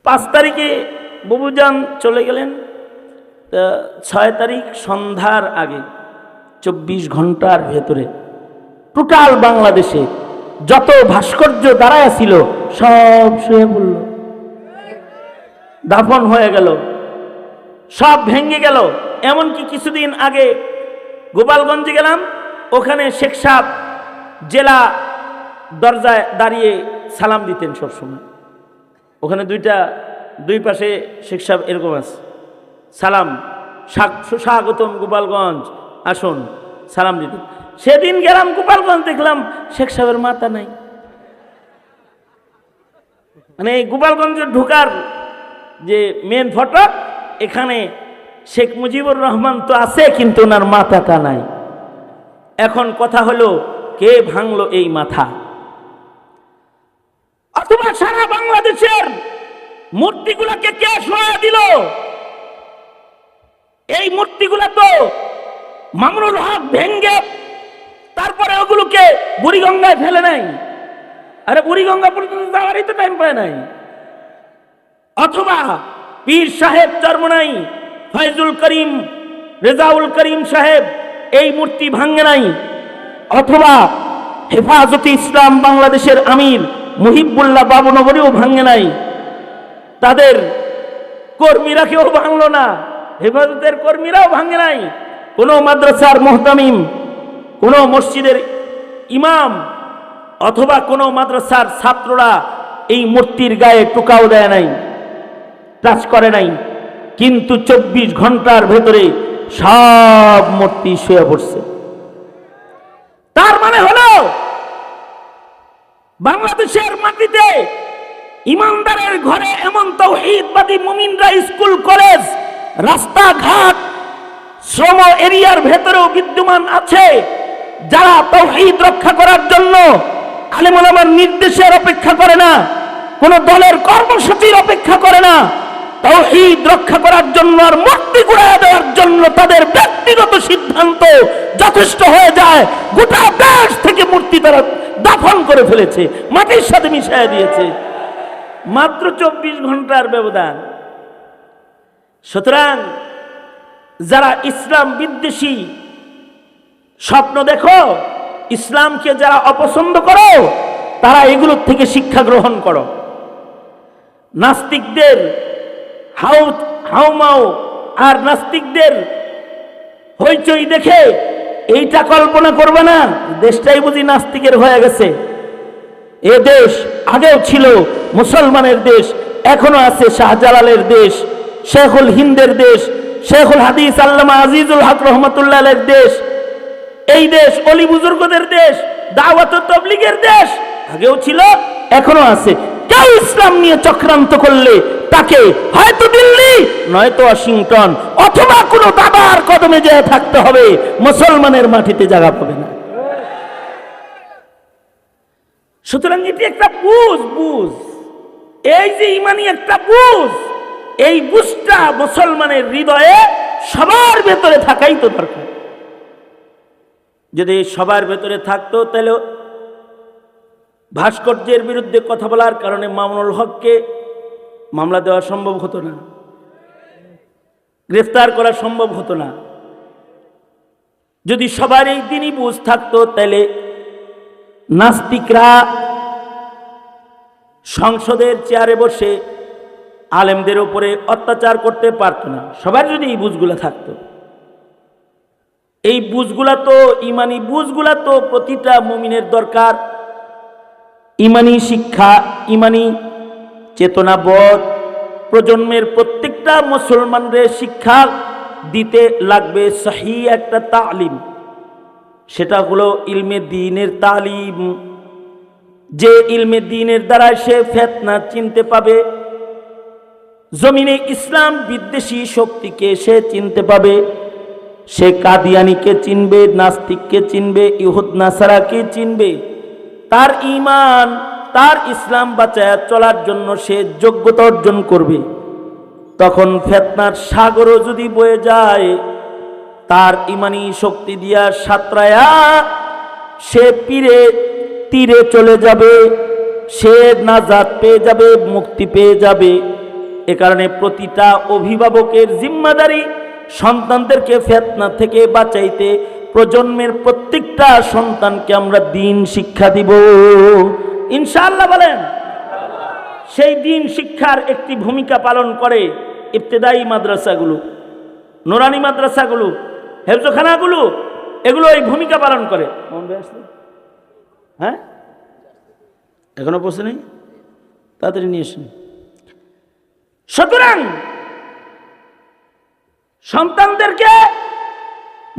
5 তারিখে বাবুজান চলে গেলেন। 6 তারিখ সন্ধ্যার আগে 24 ঘন্টার ভেতরে টোটাল বাংলাদেশে যত ভাস্কর্য দাঁড়ায় ছিল সব শুয়ে পড়ল, দাফন হয়ে গেল, সব ভেঙে গেল। এমনকি কিছুদিন আগে গোপালগঞ্জে গেলাম, ওখানে শেখ সাহেব জেলা দরজায় দাঁড়িয়ে সালাম দিতেন সবসময়। ওখানে দুই পাশে শেখ সাহেব এরকম আছে, সালাম, সুস্বাগতম গোপালগঞ্জ, আসুন, সালাম দিতেন। সেদিন গেলাম গোপালগঞ্জ, দেখলাম শেখ সাহেবের মাথা নাই। মানে এই গোপালগঞ্জের ঢোকার যে মেন ফটক, এখানে শেখ মুজিবুর রহমান তো আছে, কিন্তু ওনার মাথাটা নাই। এখন কথা হলো, কে ভাঙলো এই মাথা? অথবা সারা বাংলাদেশের মূর্তিগুলোকে কে সরিয়ে দিল? এই মূর্তিগুলো তো মামুনুল হক ভেঙ্গে তারপরে ওগুলোকে বুড়িগঙ্গায় ফেলে নাই। আরে বুড়িগঙ্গা পর্যন্ত যাওয়ারই তো টাইম পায় নাই। অথবা পীর সাহেব চরমনাই ফয়জুল করিম, রেজাউল করিম সাহেব এই মূর্তি ভাঙে নাই। অথবা হেফাজতে ইসলাম বাংলাদেশের আমির মুহিবুল্লাহ বাবুনগরীও ভাঙে নাই, তাদের কর্মীরা কেউ ভাঙলো না, হেফাজতের কর্মীরাও ভাঙে নাই। কোন মাদ্রাসার মুহতামিম, কোন মসজিদের ইমাম অথবা কোন মাদ্রাসার ছাত্ররা এই মূর্তির গায়ে টোকাও দেয় নাই, টাচ করে নাই। কিন্তু 24 ঘন্টার ভেতরে সব মূর্তি শুয়ে পড়ছে। তার মানে হলো বাংলাদেশের মাটিতে ইমানদারের ঘরে এমন তাওহীদবাদী মুমিনরা স্কুল, কলেজ, রাস্তাঘাট, শ্রম এরিয়ার ভেতরেও বিদ্যমান আছে, যারা তাওহীদ রক্ষা করার জন্য আলেম ওলামার নির্দেশের অপেক্ষা করে না, কোন দলের কর্মসূচির অপেক্ষা করে না, তাওহীদ রক্ষা করার জন্য আর মূর্তি গুড়ায় দেওয়ার জন্য তাদের ব্যক্তিগত সিদ্ধান্ত যথেষ্ট হয়ে যায়। গোটা দেশ থেকে মূর্তি তারা দাফন করে ফেলেছে, মাটির সাথে মিশিয়ে দিয়েছে, মাত্র 24 ঘন্টার ব্যবধান। সুতরাং যারা ইসলাম বিদ্বেষী স্বপ্ন দেখো, ইসলামকে যারা অপছন্দ করো, তারা এগুলোর থেকে শিক্ষা গ্রহণ করো। নাস্তিকদের হাউমাউ আর নাস্তিকদের হইচই দেখে এইটা কল্পনা করবে না, দেশটাই বুঝি নাস্তিকের হয়ে গেছে। এ দেশ আগেও ছিল মুসলমানের দেশ, এখনো আছে শাহজালালের দেশ, শেখুল হিন্দের দেশ, শেখুল হাদিস আল্লামা আজিজুল হক রহমতুল্লাহের দেশ। এই দেশ অলি বুজুর্গদের দেশ, দাওয়াত ও তাবলীগের দেশ, আগেও ছিল, এখনো আছে। কেউ ইসলাম নিয়ে চক্রান্ত করলে তাকে হয়তো দিল্লি, নয়তো ওয়াশিংটন, অথবা কোনো দাদার কদমে যেয়ে থাকতে হবে, মুসলমানের মাটিতে জায়গা পাবে না। সুতরাং এটি একটা বুঝ, এই যে ইমানি একটা বুঝ, এই বুঝটা মুসলমানের হৃদয়ে সবার ভেতরে থাকাই তো দরকার। যদি সবার ভেতরে থাকতো, তাহলে ভাস্কর্যের বিরুদ্ধে কথা বলার কারণে মামুনুল হককে মামলা দেওয়া সম্ভব হতো না, গ্রেফতার করা সম্ভব হতো না। যদি সবার এই দিনই বুঝ থাকতো, তাহলে নাস্তিকরা সংসদের চেয়ারে বসে আলেমদের উপরে অত্যাচার করতে পারতো না। সবার যদি এই বুঝগুলা থাকতো, এই বুঝগুলা তো ইমানি বুঝগুলা তো প্রতিটা মুমিনের দরকার। ইমানি শিক্ষা, ইমানি চেতনাবোধ প্রজন্মের প্রত্যেকটা মুসলমানদের শিক্ষা দিতে লাগবে সহি একটা তালিম। সেটা হলো ইলমে দ্বীনের তালিম। যে ইলমে দ্বীনের দ্বারা সে ফিতনা চিনতে পাবে, জমিনে ইসলাম বিদ্বেষী শক্তিকে সে চিনতে পাবে, সে কাদিয়ানীকে চিনবে, নাস্তিককে চিনবে, ইহুদ নাসারাকে চিনবে। তার ঈমান, তার ইসলাম বাঁচায় চলার জন্য সে যোগ্যতা অর্জন করবে। তখন ফিতনার সাগরও যদি বয়ে যায়, তার ইমানি শক্তি দিয়া সাঁতরায়া সে তীরে চলে যাবে, সে নাজাত পেয়ে যাবে, মুক্তি পেয়ে যাবে। এ কারণে প্রতিটা অভিভাবকের জিম্মাদারি সন্তানদেরকে ফিতনা থেকে বাঁচাইতে প্রজন্মের প্রত্যেকটা সন্তানকে আমরা দ্বীন শিক্ষা দিব ইনশাআল্লাহ বলেন। সেই দ্বীন শিক্ষার একটি ভূমিকা পালন করে ইবতেদায়ী মাদ্রাসাগুলো, নুরানি মাদ্রাসাগুলো, হেফজখানাগুলো, এগুলো এই ভূমিকা পালন করে। হ্যাঁ, এখনো পৌঁছে নেই, তাড়াতাড়ি নিয়ে এসেন। সুতরাং সন্তানদেরকে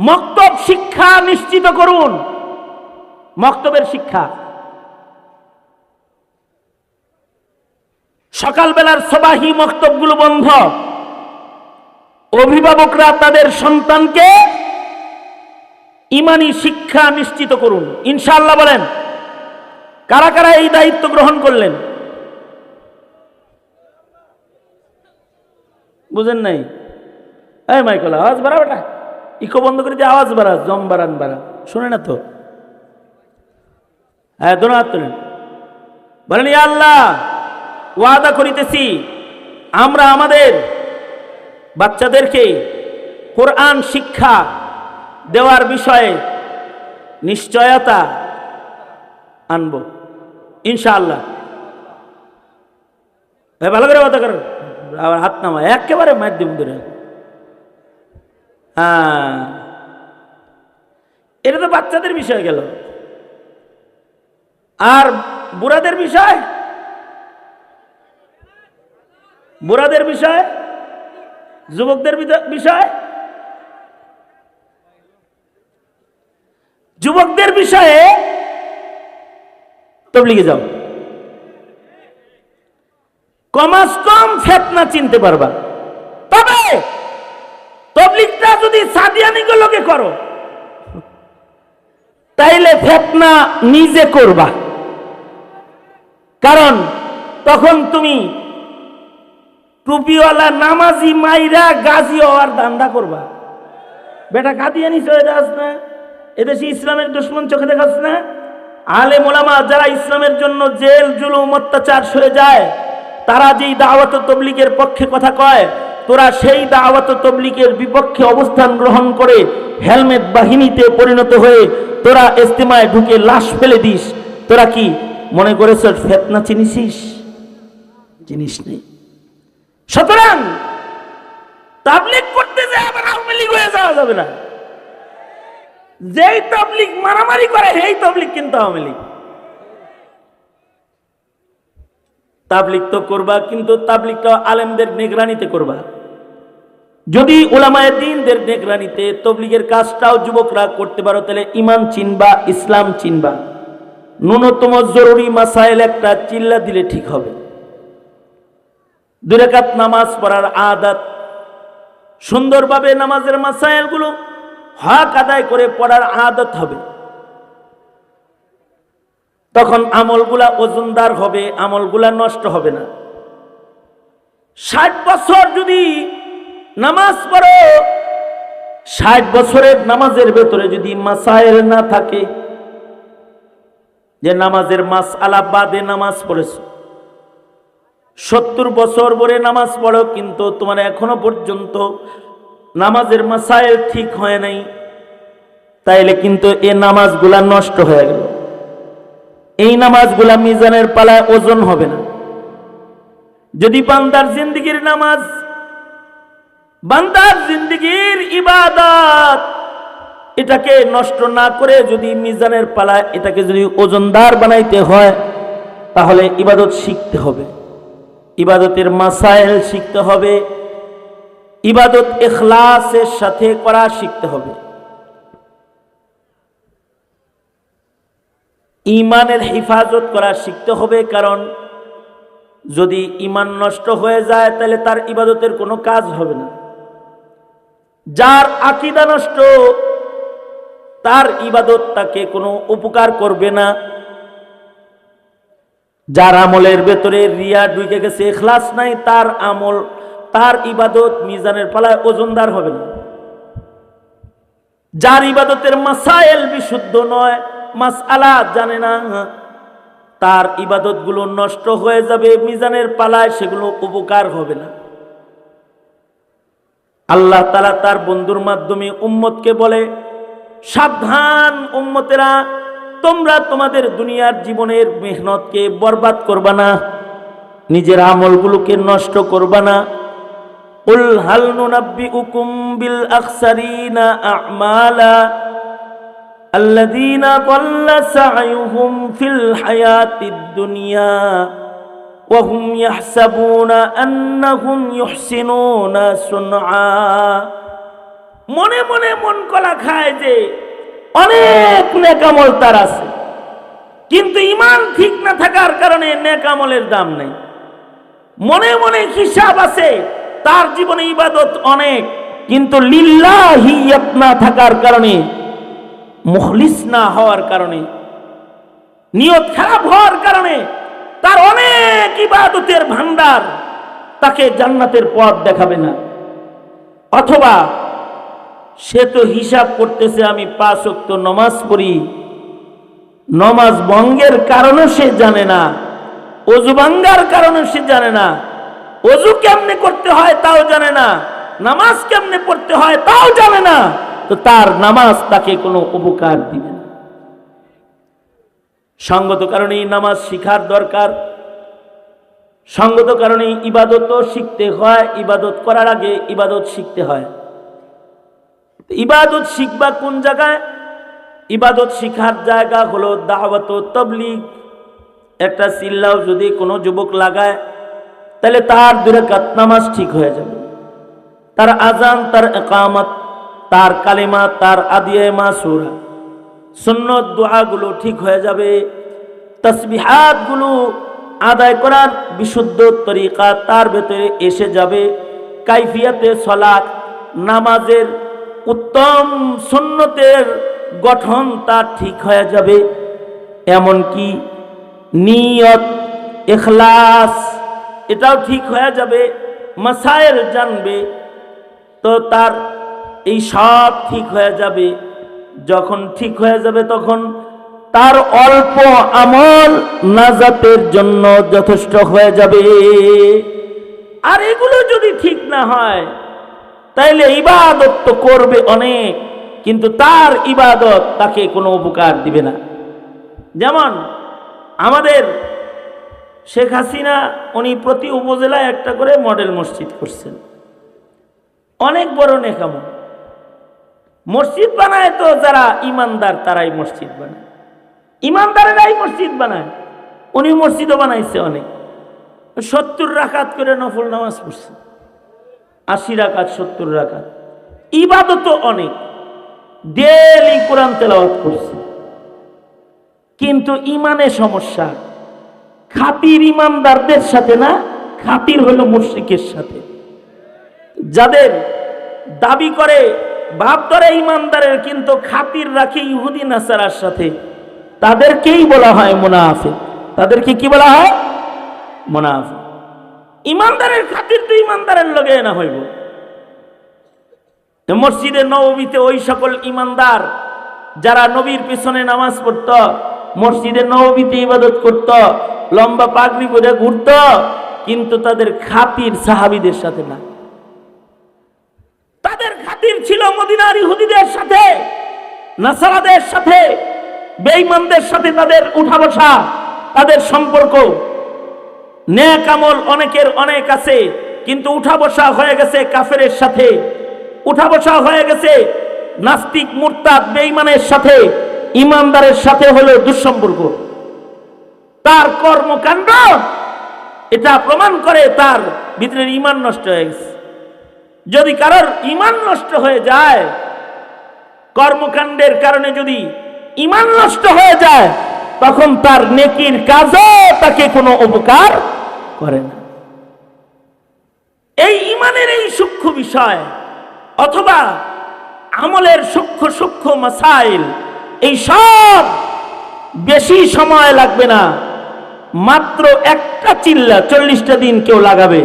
মক্তব শিক্ষা নিশ্চিত করুন। মক্তবের শিক্ষা, সকালবেলার সবাহি মক্তবগুলো বন্ধ। অভিভাবকরা তাদের সন্তানকে ইমানি শিক্ষা নিশ্চিত করুন ইনশাআল্লাহ বলেন। কারা কারা এই দায়িত্ব গ্রহণ করলেন? বুঝেন নাই? এই মাইকেল আওয়াজ বাড়া, বেটা ইকো বন্ধ করে দিয়ে আওয়াজ বাড়া, জম বাড়ান বাড়া, শুনে না তো? হ্যাঁ, দোনো হাত তোলেন, বলেন ইয়া আল্লাহ, ওয়াদা করিতেছি আমরা আমাদের বাচ্চাদেরকে কোরআন শিক্ষা দেওয়ার বিষয়ে নিশ্চয়তা আনব ইনশাআল্লাহ। ভালো করে কথা করেন, আবার হাত নামা, একেবারে মাধ্যম ধরে। হ্যাঁ, এটা তো বাচ্চাদের বিষয় গেল। আর বুড়াদের বিষয়, বুড়াদের বিষয়, যুবকদের বিষয়, যুবকদের বিষয়ে তবলিগে যাও, কমাস কম ফিতনা চিনতে পারবা। তবে তবলিগটা যদি সাদিয়ানিগুলোকে করো তাইলে ফিতনা নিজে করবা, কারণ তখন তুমি টুপিওয়ালা নামাজি মাইরা গাজী হওয়ার ধান্দা করবা। বেটা কাদিয়ানি চলে যাস না, এদেশে ইসলামের দুশ্মন চোখে দেখাস না। আলেম ওলামা যারা ইসলামের জন্য জেল জুলুম অত্যাচার সয়ে যায়, তারা যেই দাওয়াত তবলিগের পক্ষে কথা কয়, তোরা সেই দাওয়াত তবলিগের বিপক্ষে অবস্থান গ্রহণ করে হেলমেট বাহিনীতে পরিণত হয়ে তোরা ইজতেমায় ঢুকে লাশ ফেলে দিস। তোরা কি মনে করেছ ফিতনা চিনিস? জিনিস নেই। সুতরাং তাবলীগ করতে যায় আবার আওয়ামী লীগ হয়ে যাওয়া যাবে না। যেই তাবলীগ মারামারি করে সেই তাবলীগ কিন্তু আওয়ামী লীগ। তাবলীগ তো করবা, কিন্তু তাবলীগটা আলেমদের নিগরানিতে করবা। যদি উলামায়ে দ্বীনদের নিগরানিতে তবলীগের কাজটাও যুবকরা করতে পারো, তাহলে ঈমান চিনবা, ইসলাম চিনবা। ন্যূনতম জরুরি মাসাইল একটা চিল্লা দিলে ঠিক হবে। 2 রাকাত নামাজ পড়ার আদত, সুন্দরভাবে নামাজের মাসাইলগুলো হক আদায় করে পড়ার আদত হবে। তখন আমলগুলা ওজনদার হবে, আমলগুলা নষ্ট হবে না। 60 বছর যদি নামাজ পড়ো, 60 বছরের নামাজের ভেতরে যদি মাসাইল না থাকে, যে নামাজের মাসআলা বাদে নামাজ পড়েছো, 70 বছর পরে নামাজ পড়ো, কিন্তু তোমার এখনো পর্যন্ত নামাজের মাসাইল ঠিক হয় নাই, তাইলে কিন্তু এই নামাজগুলা নষ্ট হয়ে গেল। এই নামাজগুলা মিজানের পালায় ওজন হবে না। যদি বান্দার জিন্দেগীর নামাজ, বান্দার জিন্দেগীর ইবাদত, এটাকে নষ্ট না করে যদি মিজানের পালায় এটাকে যদি ওজনদার বানাইতে হয়, তাহলে ইবাদত শিখতে হবে, ইবাদতের মাসাইল শিখতে হবে, ইবাদত ইখলাসের সাথে করা শিখতে হবে, ঈমানের হিফাজত করা শিখতে হবে। কারণ যদি ঈমান নষ্ট হয়ে যায় তাহলে তার ইবাদতের কোনো কাজ হবে না। যার আকীদা নষ্ট, তার ইবাদত তাকে কোনো উপকার করবে না। যার আমলের ভেতরে রিয়া ঢুকে গেছে, ইখলাস নাই, তার আমল, তার ইবাদত মিজানের পালায় ওজনদার হবে না। যার ইবাদতের মাসাইল বিশুদ্ধ নয়, মাসআলা জানে না, তার ইবাদতগুলো নষ্ট হয়ে যাবে, মিজানের পালায় সেগুলো উপকার হবে না। আল্লাহ তাআলা তার বন্ধুর মাধ্যমে উম্মতকে বলে, সাবধান উম্মতেরা, তোমরা তোমাদের দুনিয়ার জীবনের মেহনতকে বরবাদ করবা না, নিজের আমলগুলোকে নষ্ট করবা না। কুল হাল নুনাব্বিউকুম বিল আখসারিনা আ'মালা আল্লাযীনা দাল্লা সা'য়ুহুম ফিল হায়াতিদ দুনিয়া ওয়া হুম ইয়াহসাবুনা আন্নাহুম ইউহসিনুনা সুনআ। মনে মনে মন কলা খায় যে অনেক নেক আমল তার আছে, কিন্তু ঈমান ঠিক না থাকার কারণে নেক আমলের দাম নেই। মনে মনে হিসাব আছে তার জীবনে ইবাদত অনেক, কিন্তু লিল্লাহিয়াত না থাকার কারণে, মুখলিস না হওয়ার কারণে, নিয়ত খারাপ হওয়ার কারণে তার অনেক ইবাদতের ভান্ডার তাকে জান্নাতের পথ দেখাবে না। অথবা সে তো হিসাব করতেছে আমি 5 ওয়াক্ত নামাজ পড়ি, নামাজ ভঙ্গের কারণে সে জানে না, ওযু ভাঙ্গার কারণে সে জানে না, ওযু কেমনে করতে হয় তাও জানে না, নামাজ কেমনে পড়তে হয় তাও জানে না, তো তার নামাজ তাকে কোনো উপকার দিবে না। সঙ্গত কারণেই নামাজ শিখার দরকার, সঙ্গত কারণেই ইবাদতও শিখতে হয়। ইবাদত করার আগে ইবাদত শিখতে হয়। ইবাদত শিখবা কোন জায়গায়? ইবাদত শিখার জায়গা হলো দাওয়াত ও তাবলীগ। একটা চিল্লাও যদি কোনো যুবক লাগায়, তাহলে তার 2 রাকাত নামাজ ঠিক হয়ে যাবে, তার আজান, তার ইকামত, তার কালেমা, তার আদিয়ে মাসুরা, সুন্নত দোয়াগুলো ঠিক হয়ে যাবে, তাসবিহাতগুলো আদায় করার বিশুদ্ধ তরিকা তার ভেতরে এসে যাবে, কাইফিয়াতে সালাত, নামাজের উত্তম সুন্নতের গঠন তার ঠিক হয়ে যাবে। এমনকি নিয়ত, ইখলাস এটাও ঠিক হয়ে যাবে, মাসায়েল জানবে, তো তার এই সব ঠিক হয়ে যাবে। যখন ঠিক হয়ে যাবে তখন তার অল্প আমল নাজাতের জন্য যথেষ্ট হয়ে যাবে। আর এগুলো যদি ঠিক না হয় তাইলে ইবাদত তো করবে অনেক, কিন্তু তার ইবাদত তাকে কোনো উপকার দিবে না। যেমন আমাদের শেখ হাসিনা, উনি প্রতি উপজেলায় একটা করে মডেল মসজিদ করছেন, অনেক বড় নেক আমল। মসজিদ বানায় তো যারা ইমানদার তারাই মসজিদ বানায়, ইমানদারেরাই মসজিদ বানায়। উনি মসজিদও বানাইছে অনেক, 70 রাকাত করে নফল নামাজ পড়ছে, 80 রাকাত 70 রাকাত, ইবাদতও অনেক, ডেইলি কোরআন তেলাওয়াত করছে। কিন্তু ইমানে সমস্যা, খাতির ইমানদারদের সাথে না, খাতির হলো মুশরিকের সাথে। যাদের দাবি করে ভাব ধরে ইমানদারের, কিন্তু খাতির রাখে ইহুদি নাসারার সাথে, তাদেরকেই বলা হয় মুনাফিক। তাদেরকে কি বলা হয়? মুনাফিক। ইমানদারের খাতির তো ইমানদারের লগে না হইব। মসজিদে নববীতে ওই সকল ইমানদার যারা নবীর পিছনে নামাজ পড়ত, মসজিদে নববীতে ইবাদত করত, লম্বা পাগড়ি পরে ঘুরত, কিন্তু তাদের খাতির সাহাবীদের সাথে না। তাদের খাতির ছিল মদিনার ইহুদিদের সাথে, নাসারাদের সাথে, বেঈমানদের সাথে তাদের উঠা বসা, তাদের সম্পর্ক। নেক আমল অনেকের অনেক আছে, কিন্তু উঠা বসা হয়ে গেছে কাফেরের সাথে, উঠা বসা হয়ে গেছে নাস্তিক মুরতাদ বেঈমানের সাথে। ইমানদারের সাথে হলো দুঃসম্পর্ক। তার কর্মকাণ্ড এটা প্রমাণ করে তার ভিতরের ঈমান নষ্ট হয়ে গেছে। যদি কারোর ঈমান নষ্ট হয়ে যায়, কর্মকাণ্ডের কারণে যদি ঈমান নষ্ট হয়ে যায়, তখন তার নেকির কাজও তাকে কোনো উপকার করে না। এই ঈমানের এই সূক্ষ্ম বিষয় অথবা আমলের সূক্ষ্ম সূক্ষ্ম মাসাইল, এই সব বেশি সময় লাগবে না, মাত্র একটা চিল্লা 40টা দিন কেউ লাগাবে।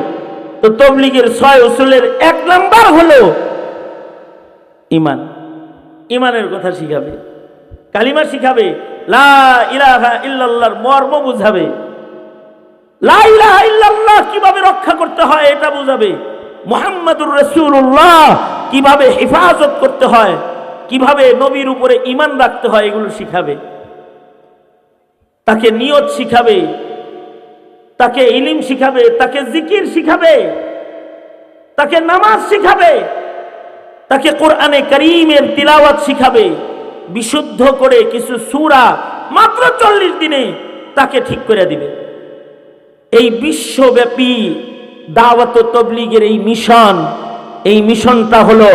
তো তাবলীগের 6 উসুলের 1 নাম্বার হলো ঈমান। ঈমানের কথা শিখাবে, কালিমা শিখাবে, লা ইলাহা ইল্লাল্লাহর মর্ম বুঝাবে, লা ইলাহা ইল্লাল্লাহ কিভাবে রক্ষা করতে হয় এটা বুঝাবে, মুহাম্মাদুর রাসূলুল্লাহ কিভাবে হেফাজত করতে হয়, কিভাবে নবীর উপরে ঈমান রাখতে হয় এগুলো শিখাবে, তাকে নিয়ত শিখাবে, তাকে ইলম শিখাবে, তাকে জিকির শিখাবে, তাকে নামাজ শিখাবে, তাকে কোরআনে কারীমের তিলাওয়াত শিখাবে, বিশুদ্ধ করে কিছু সূরা মাত্র 40 দিনে তাকে ঠিক করে দিবে। এই বিশ্বব্যাপী দাওয়াত ও তাবলীগের এই মিশনটা হলো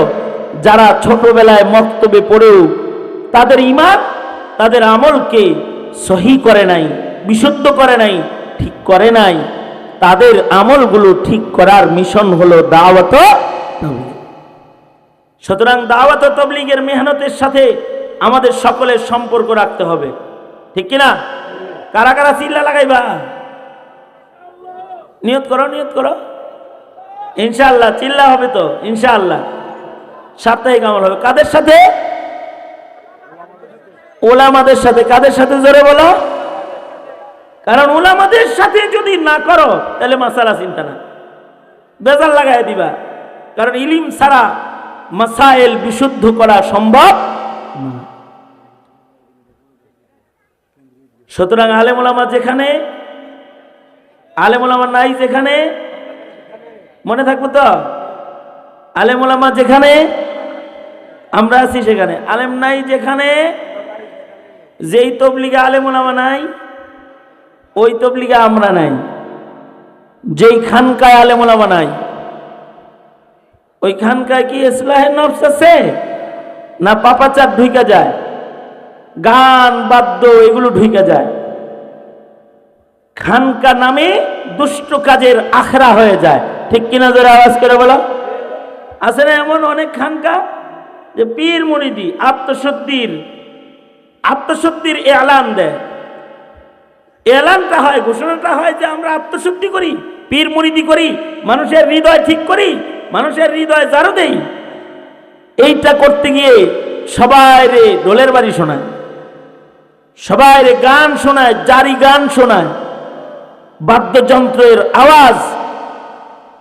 যারা ছোটবেলায় মক্তবে পড়েও তাদের ঈমান তাদের আমলকে সহি করে নাই, বিশুদ্ধ করে নাই, ঠিক করে নাই, তাদের আমলগুলো ঠিক করার মিশন হলো দাওয়াত ও তাবলীগ। সুতরাং দাওয়াত ও তাবলীগের মেহনতের সাথে আমাদের সকলের সম্পর্ক রাখতে হবে, ঠিক কিনা? কারা কারা চিল্লা লাগাইবা? নিয়ত করো, নিয়ত করো, ইনশাআল্লাহ চিল্লা হবে তো, ইনশাআল্লাহ সাপ্তাহিক আমল হবে। কাদের সাথে? উলামাদের সাথে। কাদের সাথে? জোরে বলো। কারণ উলামাদের সাথে যদি না করো তাহলে মাসালা চিন্তা না, বেজাল লাগাই দিবা। কারণ ইলম ছাড়া মাসাইল বিশুদ্ধ করা সম্ভব না। সুতরাং আলেম ওলামা যেখানে, আলেম ওলামা নাই যেখানে, মনে থাকবো তো, আলেম ওলামা যেখানে আমরা আছি সেখানে, আলেম নাই যেখানে, যেই তাবলীগে আলেম ওলামা নাই ওই তাবলীগে আমরা নাই, যেই খানকায় আলেম ওলামা নাই ওই খানকায় কি ইসলাহে নফস আছে? না পাপাচার ঢুইকা যায়, গান বাদ্য এগুলো ঢুইকা যায়, খানকা নামে দুষ্ট কাজের আখড়া হয়ে যায়, ঠিক কিনা? জোরে আওয়াজ করে বলো। আছে না এমন অনেক খানকা যে পীর মুরিদি আত্মশুদ্ধির এলান দেয়, এলানটা হয়, ঘোষণাটা হয় যে আমরা আত্মশুদ্ধি করি, পীর মুরিদি করি, মানুষের হৃদয় ঠিক করি, মানুষের হৃদয় জারু দেই। এইটা করতে গিয়ে সবাই রে ঢোলের বাড়ি শোনায়, সবাই রে গান শোনায়, জারি গান শোনায়, বাদ্যযন্ত্রের আওয়াজ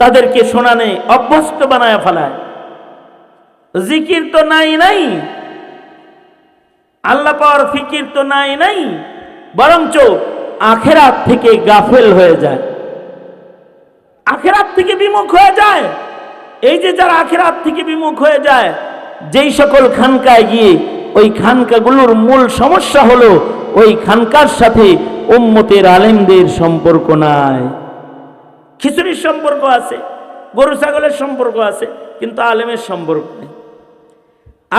তাদেরকে শোনানে অভ্যস্ত বানায় ফেলায়। জিকির তো নাই, আল্লাহ পাওয়ার ফিকির তো নাই, বরঞ্চ আখিরাত থেকে গাফেল হয়ে যায়, আখিরাত থেকে বিমুখ হয়ে যায়। এই যে যারা আখিরাত থেকে বিমুখ হয়ে যায়, যেই সকল খানকায় গিয়ে ওই খানকাগুলোর মূল সমস্যা হলো ওই খানকার সাথে উম্মতের আলেমদের সম্পর্ক নাই। খিচুড়ির সম্পর্ক আছে, গরু ছাগলের সম্পর্ক আছে, কিন্তু আলেমের সম্পর্ক নেই।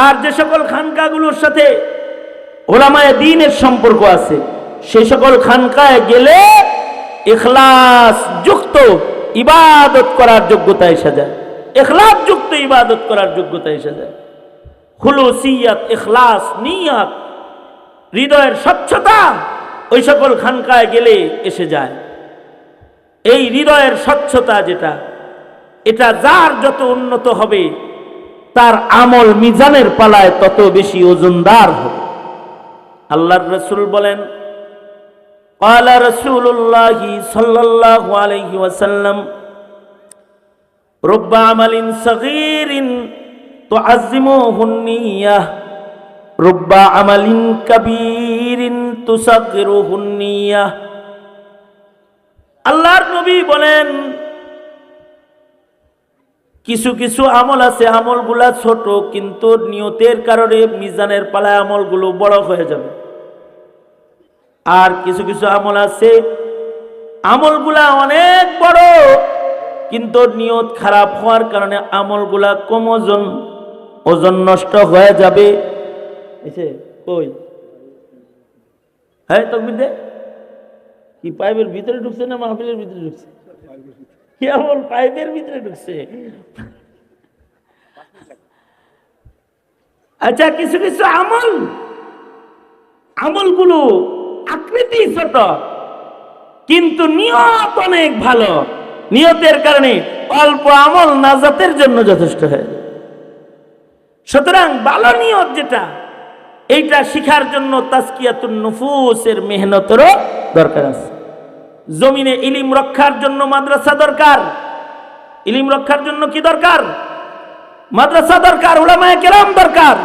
আর যে সকল খানকাগুলোর সাথে ওলামায়ে দ্বীনের সম্পর্ক আছে, সেই সকল খানকায় গেলে ইখলাস যুক্ত ইবাদত করার যোগ্যতা এসে যায়, ইখলাস যুক্ত ইবাদত করার যোগ্যতা এসে যায়। খুলুসিয়াত, ইখলাস, নিয়াত, হৃদয়ের স্বচ্ছতা ওই সকল খানকায় গেলে এসে যায়। এই হৃদয়ের স্বচ্ছতা যেটা, এটা যার যত উন্নত হবে তার আমল মিজানের পালায় তত বেশি ওজনদার হবে। আল্লাহর রাসূল বলেন, ক্বালা রাসূলুল্লাহি সাল্লাল্লাহু আলাইহি ওয়াসাল্লাম, রুব্বা আমালিন সাগীরিন তুআজ্জিমুহুন নিয়াহ, রুব্বা আমালিন কাবীরিন তুসাগগিরুহুন নিয়াহ। আল্লাহর নবী বলেন, কিছু কিছু আমল আছে, আমলগুলা ছোট, কিন্তু নিয়তের কারণে মিজানের পালায় আমলগুলো বড় হয়ে যাবে। আর কিছু কিছু আমল আছে, আমলগুলা অনেক বড়, কিন্তু নিয়ত খারাপ হওয়ার কারণে আমলগুলা কম ওজন, ওজন নষ্ট হয়ে যাবে। কই হ্যাঁ তকবীর দে, কি পাইপের ভিতরে ঢুকছে না মাহফিলের ভিতরে ঢুকছে? কেবল পাইপের ভিতরে ঢুকছে। আচ্ছা, কিছু কিছু আমলগুলো আকৃতি ছোট, কিন্তু নিয়ত অনেক ভালো। নিয়তের কারণে অল্প আমল নাজাতের জন্য যথেষ্ট হয়। সুতরাং ভালো নিয়ত যেটা, এইটা শিখার জন্য তাজকিয়াতুন নুফুসের মেহনতেরও দরকার আছে। জমিনে ইলম রক্ষার জন্য মাদ্রাসা দরকার। ইলম রক্ষার জন্য কি দরকার? মাদ্রাসা দরকার, উলামায়ে কেরাম দরকার।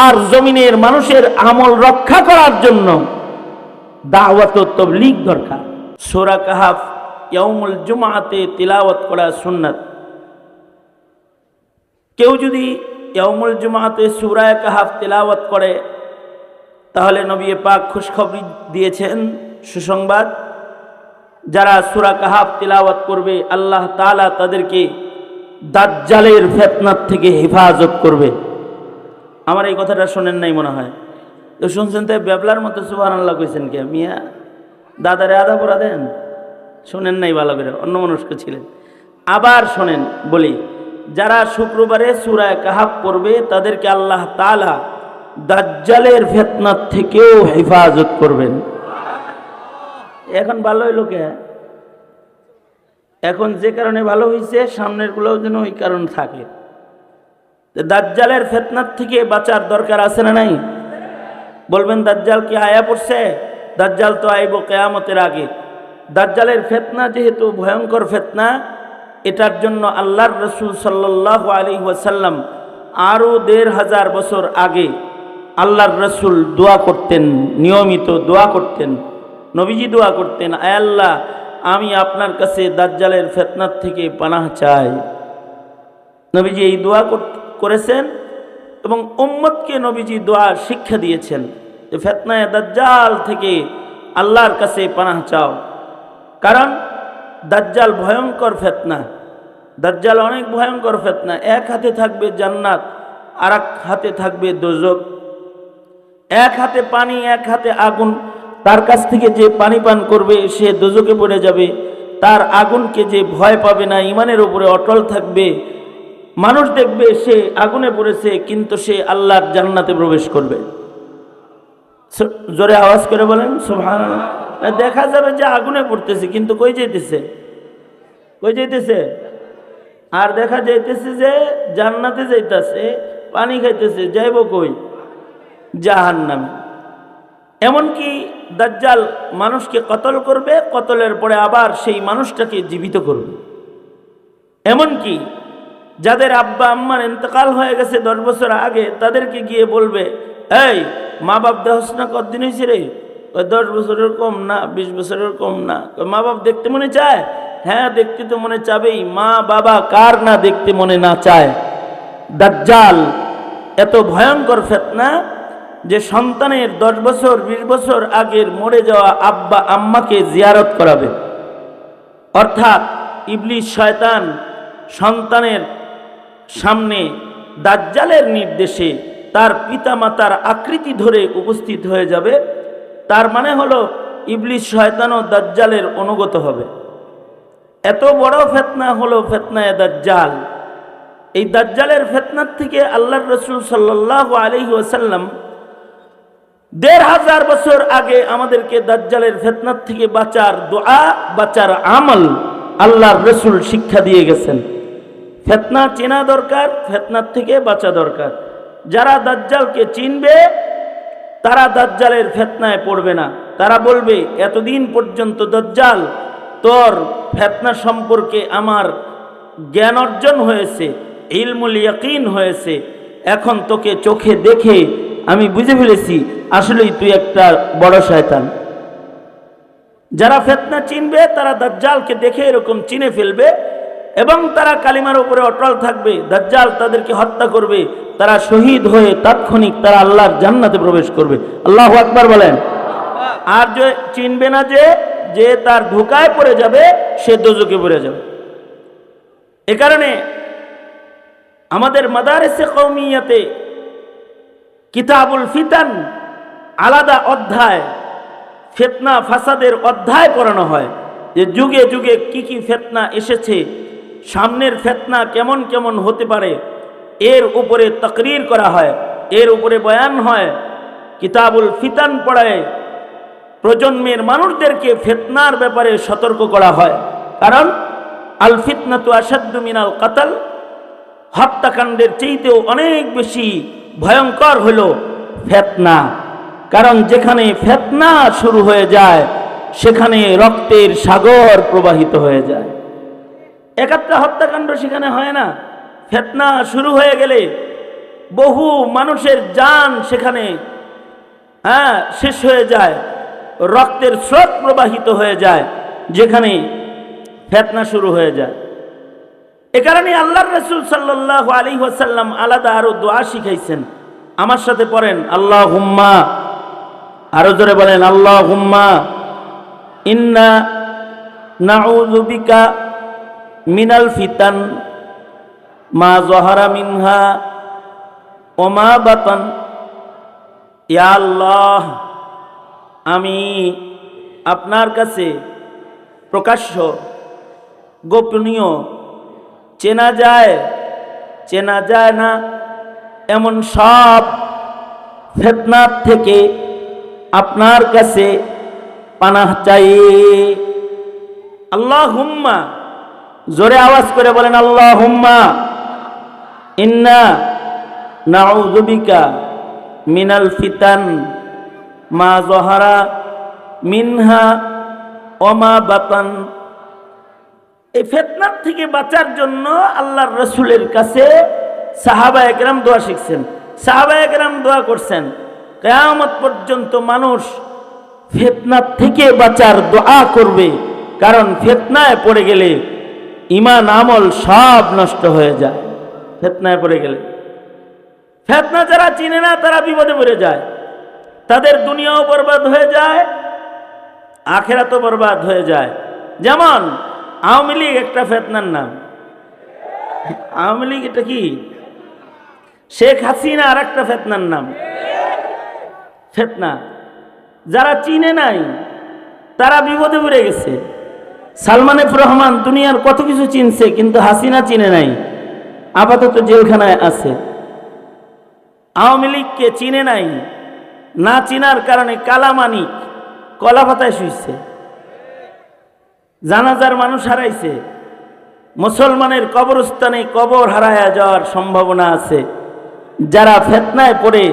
আর জমিনের মানুষের আমল রক্ষা করার জন্য দাওয়াত ও তাবলীগ দরকার। সূরা কাহফ ইয়াউমুল জুমআতে তিলাওয়াত করা সুন্নাত। কেউ যদি ইয়াউমুল জুমআতে সূরা কাহফ তিলাওয়াত করে তাহলে নবী পাক খুশখবরি দিয়েছেন, সুসংবাদ, যারা সূরা কাহফ তিলাওয়াত করবে আল্লাহ তাআলা তাদেরকে দাজ্জালের ফিতনার থেকে হেফাজত করবে। আমার এই কথাটা শোনেন নাই মনে হয়? তো শুনছেন তো বেবলার মতো সুবহানাল্লাহ কইছেন কে মিয়া? দাদারে আদা পড়া দেন, শোনেন নাই ভালো করে, অন্যমনস্ক ছিলেন। আবার শোনেন বলি, যারা শুক্রবারে সূরা কাহফ পড়বে তাদেরকে আল্লাহ তাআলা দাজ্জালের ফিতনার থেকেও হেফাজত করবেন। এখন ভালো হইল কে? এখন যে কারণে ভালো হয়েছে সামনের গুলোও যেন ওই কারণ থাকে। দাজ্জালের ফিতনার থেকে বাঁচার দরকার আছে না নাই? বলবেন দাজ্জাল কি আয়া পড়ছে? দাজ্জাল তো আইব কিয়ামতের আগে। দাজ্জালের ফিতনা যেহেতু ভয়ঙ্কর ফিতনা, এটার জন্য আল্লাহর রাসূল সাল্লাল্লাহু আলাইহি ওয়াসাল্লাম আরো ১৫০০ বছর আগে আল্লাহর রাসূল দোয়া করতেন, নিয়মিত দোয়া করতেন। নবীজি দোয়া করতেন, আয় আল্লাহ, আমি আপনার কাছে দাজ্জালের ফিতনার থেকে পানাহ চাই। নবীজি এই দোয়া করেছেন এবং উম্মতকে নবীজি দোয়া শিক্ষা দিয়েছেন যে ফিতনায়ে দাজ্জাল থেকে আল্লাহর কাছে পানাহ চাও। কারণ দাজ্জাল ভয়ঙ্কর ফিতনা, দাজ্জাল অনেক ভয়ঙ্কর ফিতনা। এক হাতে থাকবে জান্নাত, আর এক হাতে থাকবে দোজখ। এক হাতে পানি, এক হাতে আগুন। তার কাছ থেকে যে পানি পান করবে সে দোজখে পড়ে যাবে, তার আগুনকে যে ভয় পাবে না, ঈমানের উপরে অটল থাকবে, মানুষ দেখবে সে আগুনে পড়েছে কিন্তু সে আল্লাহর জান্নাতে প্রবেশ করবে। জোরে আওয়াজ করে বলেন সুবহানাল্লাহ। দেখা যাবে যে আগুনে পড়তেছে কিন্তু কই যাইতেছে? কই যাইতেছে? আর দেখা যাইতেছে যে জান্নাতে যাইতেছে, পানি খাইতেছে, যাইব কই? জাহান্নামে। এমনকি দাজ্জাল মানুষকে কতল করবে, কতলের পরে আবার সেই মানুষটাকে জীবিত করবে। এমনকি যাদের আব্বা আম্মার ইন্তেকাল হয়ে গেছে 10 বছর আগে, তাদেরকে গিয়ে বলবে, এই মা বাপ দেহস না কতদিন হয়েছে রে? 10 বছরের কম না, 20 বছরের কম না। মা বাপ দেখতে মনে চায়? হ্যাঁ, দেখতে তো মনে চাবেই। মা বাবা কার না দেখতে মনে না চায়? দাজ্জাল এত ভয়ঙ্কর ফিতনা যে সন্তানের 10 বছর 20 বছর আগের মরে যাওয়া আব্বা আম্মাকে জিয়ারত করাবে। অর্থাৎ ইবলিস শয়তান সন্তানের সামনে দাজ্জালের নির্দেশে তার পিতামাতার আকৃতি ধরে উপস্থিত হয়ে যাবে। তার মানে হলো ইবলিস শয়তানও দাজ্জালের অনুগত হবে। এত বড় ফিতনা হলো ফিতনায়ে দাজ্জাল। এই দাজ্জালের ফিতনার থেকে আল্লাহর রাসূল সাল্লাল্লাহু আলাইহি ওয়াসাল্লাম ১৫০০ বছর আগে আমাদেরকে দাজ্জালের ফিতনার থেকে বাঁচার দোয়া, বাঁচার আমল আল্লাহর রাসূল শিক্ষা দিয়ে গেছেন। ফিতনা চেনা দরকার, ফিতনার থেকে বাঁচা দরকার। যারা দাজ্জালকে চিনবে তারা দাজ্জালের ফিতনায় পড়বে না। তারা বলবে, এতদিন পর্যন্ত দাজ্জাল তোর ফিতনা সম্পর্কে আমার জ্ঞান অর্জন হয়েছে, ইলমুল ইয়াকিন হয়েছে, এখন তোকে চোখে দেখে আমি বুঝে ফেলেছি আসলেই তুই একটা বড় শয়তান। যারা ফিতনা চিনবে তারা দাজ্জালকে দেখে এরকম চিনে ফেলবে এবং তারা কালিমার উপরে অটল থাকবে। দাজ্জাল তাদেরকে হত্যা করবে, তারা শহীদ হয়ে তাৎক্ষণিক তারা আল্লাহর জান্নাতে প্রবেশ করবে। আল্লাহু আকবার বলেন। আর যে চিনবে না, যে তার ধোঁকায় পড়ে যাবে, সে দোজখে পড়ে যাবে। এ কারণে আমাদের মাদারিসে কওমিয়াতে কিতাবুল ফিতান আলাদা অধ্যায়, ফিতনা ফাসাদের অধ্যায় পড়ানো হয়, যে যুগে যুগে কি কি ফিতনা এসেছে, সামনের ফিতনা কেমন কেমন হতে পারে, এর উপরে তাকরীর করা হয়, এর উপরে বয়ান হয়। কিতাবুল ফিতান পড়ায় প্রজন্মের মানুষদেরকে ফিতনার ব্যাপারে সতর্ক করা হয়। কারণ আল ফিতনাতু আশাদ্দু মিনাল কাতাল, হত্যাকাণ্ডের চাইতেও অনেক বেশি ভয়ঙ্কর হলো ফিতনা। কারণ যেখানে ফিতনা শুরু হয়ে যায় সেখানে রক্তের সাগর প্রবাহিত হয়ে যায়। একটা হত্যাকাণ্ড সেখানে হয় না, ফিতনা শুরু হয়ে গেলে বহু মানুষের জান সেখানে শেষ হয়ে যায়, রক্তের স্রোত প্রবাহিত হয়ে যায় যেখানে ফিতনা শুরু হয়ে যায়। এ কারণে আল্লাহর রাসূল সাল্লাল্লাহু আলাইহি ওয়াসাল্লাম আলাদা আরো দোয়া শিখাইছেন। আমার সাথে পড়েন, আল্লাহুম্মা, আরো জোরে বলেন, আল্লাহুম্মা ইন্না নাউযু বিকা মিনাল ফিতান মা যাহারা মিনহা ওয়া মা বাতান। ইয়া আল্লাহ, আমি আপনার কাছে প্রকাশ্য, গোপনীয়, চেনা যায় না এমন সব ফিতনার থেকে আপনার কাছে পানাহ চাই। আল্লাহুম্মা, জোরে আওয়াজ করে বলেন, আল্লাহুম্মা ইন্না নাউযু বিকা মিনাল ফিতান মা যাহারা মিনহা ওয়া মা বাতান। এই ফিতনার থেকে বাঁচার জন্য আল্লাহর রাসূলের কাছে সাহাবায়ে কেরাম দোয়া শিখছেন, সাহাবায়ে কেরাম দোয়া করছেন। কিয়ামত পর্যন্ত মানুষ ফিতনার থেকে বাঁচার দোয়া করবে, কারণ ফিতনায় পড়ে গেলে ঈমান আমল সব নষ্ট হয়ে যায়। ফিতনায় পড়ে গেলে, ফিতনা যারা চিনে না তারা বিপদে পড়ে যায়, তাদের দুনিয়াও বরবাদ হয়ে যায়, আখিরাতও বরবাদ হয়ে যায়। যেমন আওয়ামী লীগ একটা ফিতনার নাম। আওয়ামী লীগ এটা কি? শেখ হাসিনা আর একটা ফিতনার নাম, ফিতনা। যারা চিনে নাই তারা বিপদে পড়ে গেছে। সালমান এফ রহমান দুনিয়ার কত কিছু চিনছে, কিন্তু হাসিনা চিনে নাই, আপাতত জেলখানায় আছে। আওয়ামী লীগকে চিনে নাই, না চিনার কারণে কালামানিক কলা পাতায় শুইছে, জানাজার মানুষ হারাইছে, মুসলমানের কবরস্থানে কবর হারায়া যাওয়ার সম্ভাবনা আছে। যারা ফিতনায় পড়ে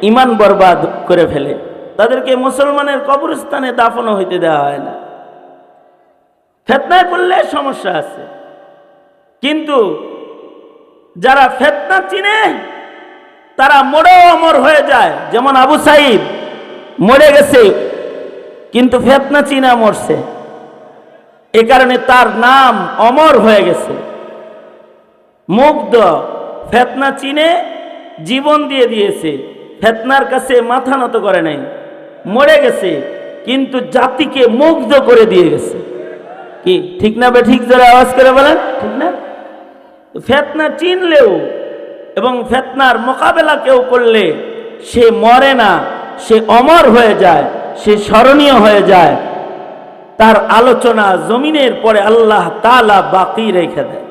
ঈমান বরবাদ করে ফেলে তাদেরকে মুসলমানের কবরস্থানে দাফনও হইতে দেওয়া হয় না। ফিতনায় পড়লে সমস্যা আছে, কিন্তু যারা ফিতনা চিনে তারা মরেও অমর হয়ে যায়। যেমন আবু সাঈদ মরে গেছে, কিন্তু ফিতনা চিনা মরছে, এ কারণে তার নাম অমর হয়ে গেছে। মুগ্ধ ফিতনা চিনে জীবন দিয়ে দিয়েছে, ফিতনার কাছে মাথা নত করে নাই, মরে গেছে, কিন্তু জাতিকে মুগ্ধ করে দিয়ে গেছে। কি ঠিক না বে ঠিক? যারা আওয়াজ করে বলেন ঠিক না? ফিতনা চিনলেও এবং ফিতনার মোকাবেলা কেউ করলে সে মরে না, সে অমর হয়ে যায়, সে স্মরণীয় হয়ে যায়। তার আলোচনা জমিনের পরে আল্লাহ তাআলা বাকি রেখে দেয়।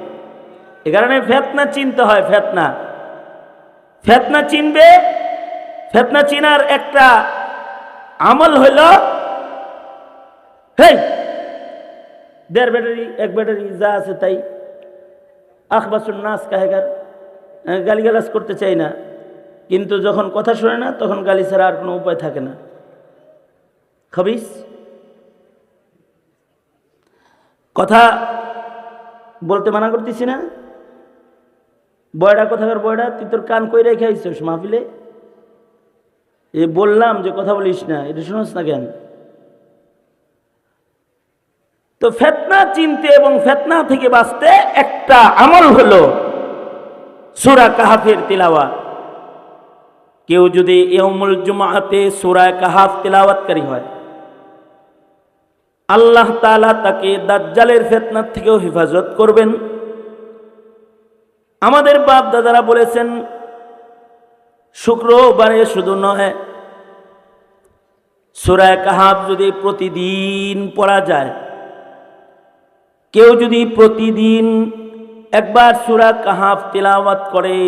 এ কারণে ফিতনা চিনতে হয়। ফিতনা চিনবে। ফিতনা চিনার একটা আমল হইল, হেই 1.5 ব্যাটারি 1 ব্যাটারি যা আছে তাই, আখবাসুন নাস কাহেগার, গালিগালাজ করতে চাই না, কিন্তু যখন কথা শোনে না তখন গালি ছাড়া আর কোনো উপায় থাকে না। খবিস কথা বলতে মানা করতেছি না। বয়ডা কোথাকার বয়ডা, তুই তোর কান কই রেখে আইছিস মাহফিলে? এ বললাম যে কথা বলিস না, এটা শুনোস না কেন? তো ফিতনা চিনতে এবং ফিতনা থেকে বাঁচতে একটা আমল হলো সূরা কাহাফের তিলাওয়াত। কেউ যদি ইয়াউমুল জুমআতে সূরা কাহাফ তিলাওয়াতকারী হয়, আল্লাহ তাআলা তাকে দাজ্জালের ফিতনা থেকেও হেফাজত করবেন। আমাদের বাপ দাদারা বলেছেন শুক্রবারে শুধু নয়, সূরা কাহাফ যদি প্রতিদিন পড়া যায়, কেউ যদি প্রতিদিন একবার সূরা কাহাফ তিলাওয়াত করে,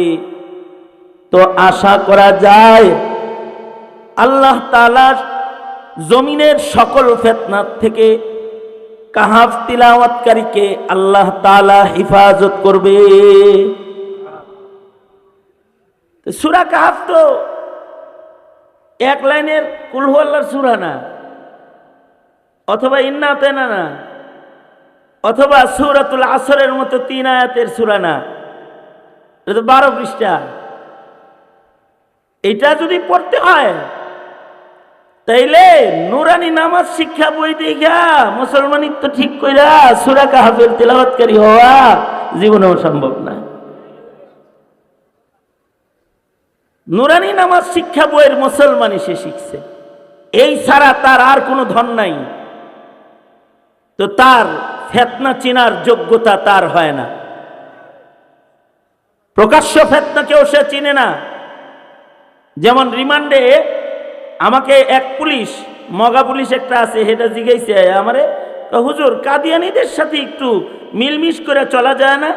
তো আশা করা যায় আল্লাহ তাআলা জমিনের সকল ফিতনা থেকে কাহাফ তিলাওয়াতকারীকে আল্লাহ তাআলা হেফাজত করবে। সূরা কাহাফ তো এক লাইনের কুল হু আল্লাহর সূরা না, অথবা ইন্না আতাইনা না, অথবা সূরাতুল আসরের মতো 3 আয়াতের সূরা না, এটা তো 12 পৃষ্ঠা। এটা যদি পড়তে হয় তাইলে নুরানি নামাজ শিক্ষা বই দেখা মুসলমানিত্ব ঠিক কইরা সূরা কাহফের তেলাওয়াতকারী হওয়া জীবনেও সম্ভব না। নুরানি নামাজ শিক্ষা বইয়ের মুসলমানই সে শিখছে, এই ছাড়া তার আর কোনো ধন নাই, তো তার ফিতনা চেনার যোগ্যতা তার হয় না। প্রকাশ্য ফিতনাকেও সে চিনে না। যেমন রিমান্ডে আমাকে এক পুলিশ, মগা পুলিশ একটা আছে, সেটা জিজ্ঞাসা আমারে, হুজুর কাদিয়ানীদের সাথে একটু মিলমিশ করে চলা যায় না?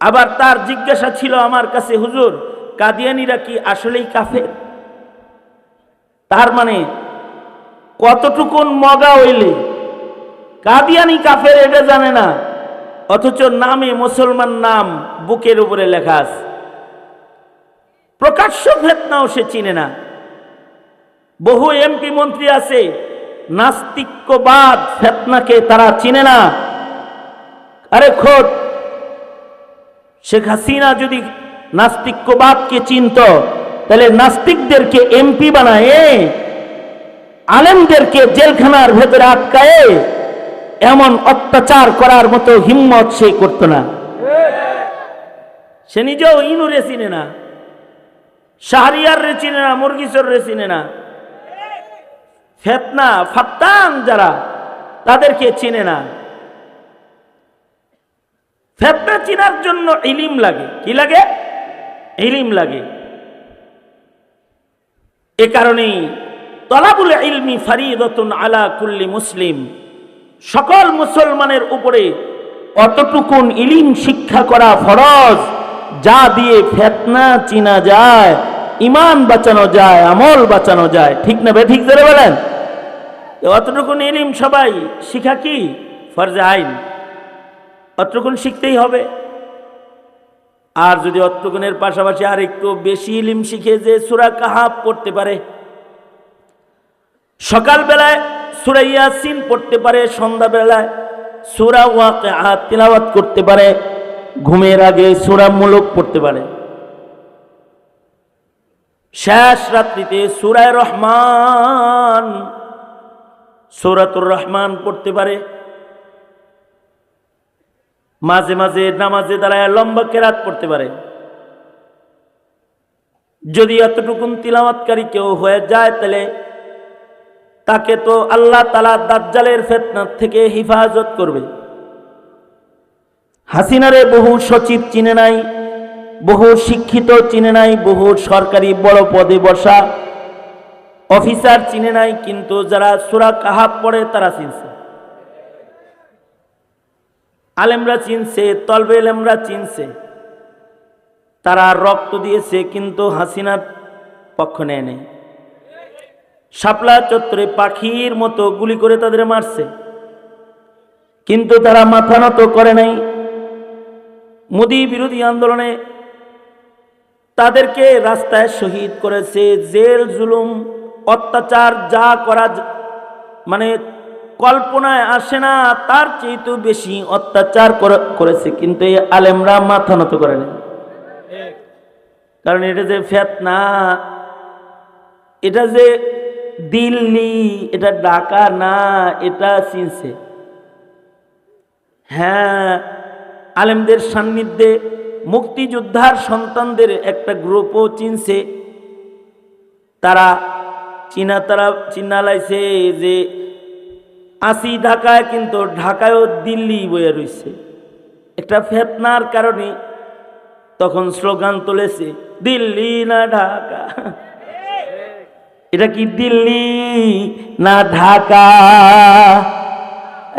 আবার তার জিজ্ঞাসা ছিল আমার কাছে, হুজুর কাদিয়ানীরা কি আসলেই কাফের? তার মানে কতটুকুন মগা হইলে কাদিয়ানী কাফের এটা জানে না, অথচ নামে মুসলমান নাম বুকের উপরে লেখা আছে। প্রকাশ্য ফিতনাও সে চিনে না। বহু এমপি মন্ত্রী আছে, নাস্তিক্যবাদ ফিতনাকে তারা চিনে না। আরে খোদ শেখ হাসিনা যদি নাস্তিক্যবাদকে চিনত, তাহলে নাস্তিকদেরকে এমপি বানায়, আলেমদেরকে জেলখানার ভেতরে আটকায় এমন অত্যাচার করার মতো হিম্মত সে করত না। সে নিজেও ইনুরে চিনে না, শাহরিয়ার রে চিনে না, মুরগিসর রে চিনে না, ফিতনা ফাত্তান যারা তাদেরকে চিনে না। ফিতনা চিনার জন্য ইলম লাগে। কি লাগে? ইলম লাগে। এ কারণেই তলাবুল ইলমি ফরিদাতুন আলা কুল্লি মুসলিম, সকল মুসলমানের উপরে অতটুকুন ইলম শিক্ষা করা ফরজ, যা দিয়ে ফিতনা চিনা যায়, ঈমান বাঁচানো যায়, আমল বাঁচানো যায়। ঠিক না বে? ঠিক ধরে বলেন। অতটুকুন ইলম সবাই শিখা কি ফরজে আইন, অতটুকুন শিখতেই হবে। আর যদি অতটুকুনের পাশাপাশি আর একটু বেশি ইলম শিখে যে সূরা কাহাফ পড়তে পারে, সকালবেলায় সূরা ইয়াসিন পড়তে পারে, সন্ধ্যাবেলায় সূরা ওয়াকিআ তিলাওয়াত করতে পারে, ঘুমের আগে সূরা মুলক পড়তে পারে, শেষ রাত্রিতে সূরা রহমান, সূরাতুর রহমান পড়তে পারে, মাঝে মাঝে নামাজে দাঁড়ায় লম্বা কেরাত পড়তে পারে। যদি এতটুকুন তিলাওয়াতকারী কেউ হয়ে যায়, তাহলে তাকে তো আল্লাহ তাআলা দাজ্জালের ফিতনা থেকে হিফাজত করবে। হাসিনারে বহু সচিব চিনে নাই, বহু শিক্ষিত চিনে নাই, বহু সরকারি বড় পদে বসা অফিসার চিনে নাই, কিন্তু যারা সূরা কাহাফ পড়ে তারা চিনছে, আলেমরা চিনছে, তলবে ইলমরা চিনছে। তারা রক্ত দিয়েছে কিন্তু হাসিনার পক্ষ নেয় নাই। শাপলা চত্বরে পাখির মতো গুলি করে তাদের মারছে, কিন্তু তারা মাথা নত করে নাই। মোদি বিরোধী আন্দোলনে তাদেরকে রাস্তায় শহীদ করেছে, জেল জুলুম অত্যাচার যা করা মানে কল্পনায় আসে না, তার চেয়ে বেশি অত্যাচার করেছে, কিন্তু এই আলেমরা মাথা নত করে নাই। কারণ এটা যে ফিতনা, এটা যে দিল্লি, এটা ঢাকা না, এটা চিনছে। হ্যাঁ, আলেমদের সান্নিধ্যে মুক্তিযোদ্ধার সন্তানদের একটা গ্রুপও চিনছে। তারা চিনা লাইছে যে আসি ঢাকায়, কিন্তু ঢাকায়ও দিল্লি বয়ে রয়েছে। একটা ফিতনার কারণে তখন স্লোগান তুলেছে, দিল্লি না ঢাকা। এটা কি দিল্লি না ঢাকা?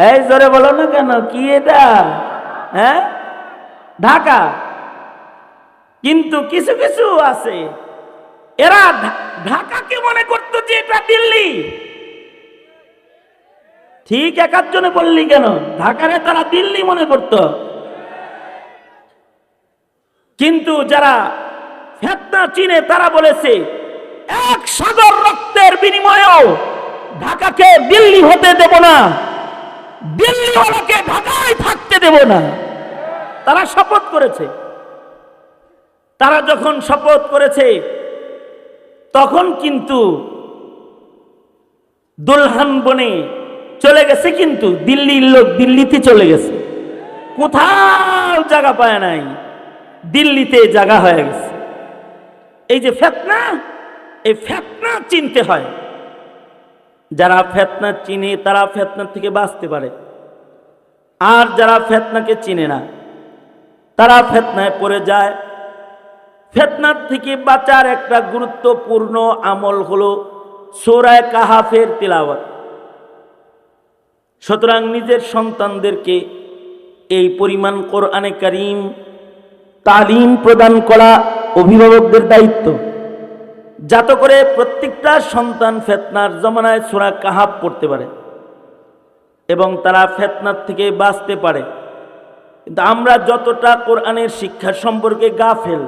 এই জোরে বলো না কেন, কি এটা? হ্যাঁ, ঢাকা। কিন্তু কিছু কিছু আছে, এরা ঢাকাকে মনে করতো যে এটা দিল্লি। ঠিক একাধজনে বললি কেন, ঢাকারে তারা দিল্লি মনে করত। কিন্তু যারা ফিতনা চিনে তারা বলেছে এক সাগর রক্তের বিনিময়েও ঢাকাকে দিল্লি হতে দেব না, দিল্লিওয়ালাকে ঢাকায় থাকতে দেব না। তারা শপথ করেছে। তারা যখন শপথ করেছে তখন কিন্তু দুলহান বনে চলে গেছে, কিন্তু দিল্লির লোক দিল্লিতে চলে গেছে, কোথাও জায়গা পায় নাই, দিল্লিতে জায়গা হয়ে গেছে। এই যে ফিতনা, এই ফিতনা চিনতে হয়। যারা ফিতনা চিনে তারা ফিতনা থেকে বাঁচতে পারে, আর যারা ফিতনাকে চিনে না তারা ফিতনায় পড়ে যায়। ফিতনার থেকে বাঁচার একটা গুরুত্বপূর্ণ আমল হলো সূরা কাহাফের তিলাওয়াত। সুতরাং নিজের সন্তানদেরকে এই পরিমাণ কোরআনে কারীম তালিম প্রদান করা অভিভাবকদের দায়িত্ব, যাতে করে প্রত্যেকটা সন্তান ফিতনার জমানায় সূরা কাহাফ পড়তে পারে এবং তারা ফিতনার থেকে বাঁচতে পারে। কিন্তু আমরা যতটা কোরআনের শিক্ষা সম্পর্কে গাফেল,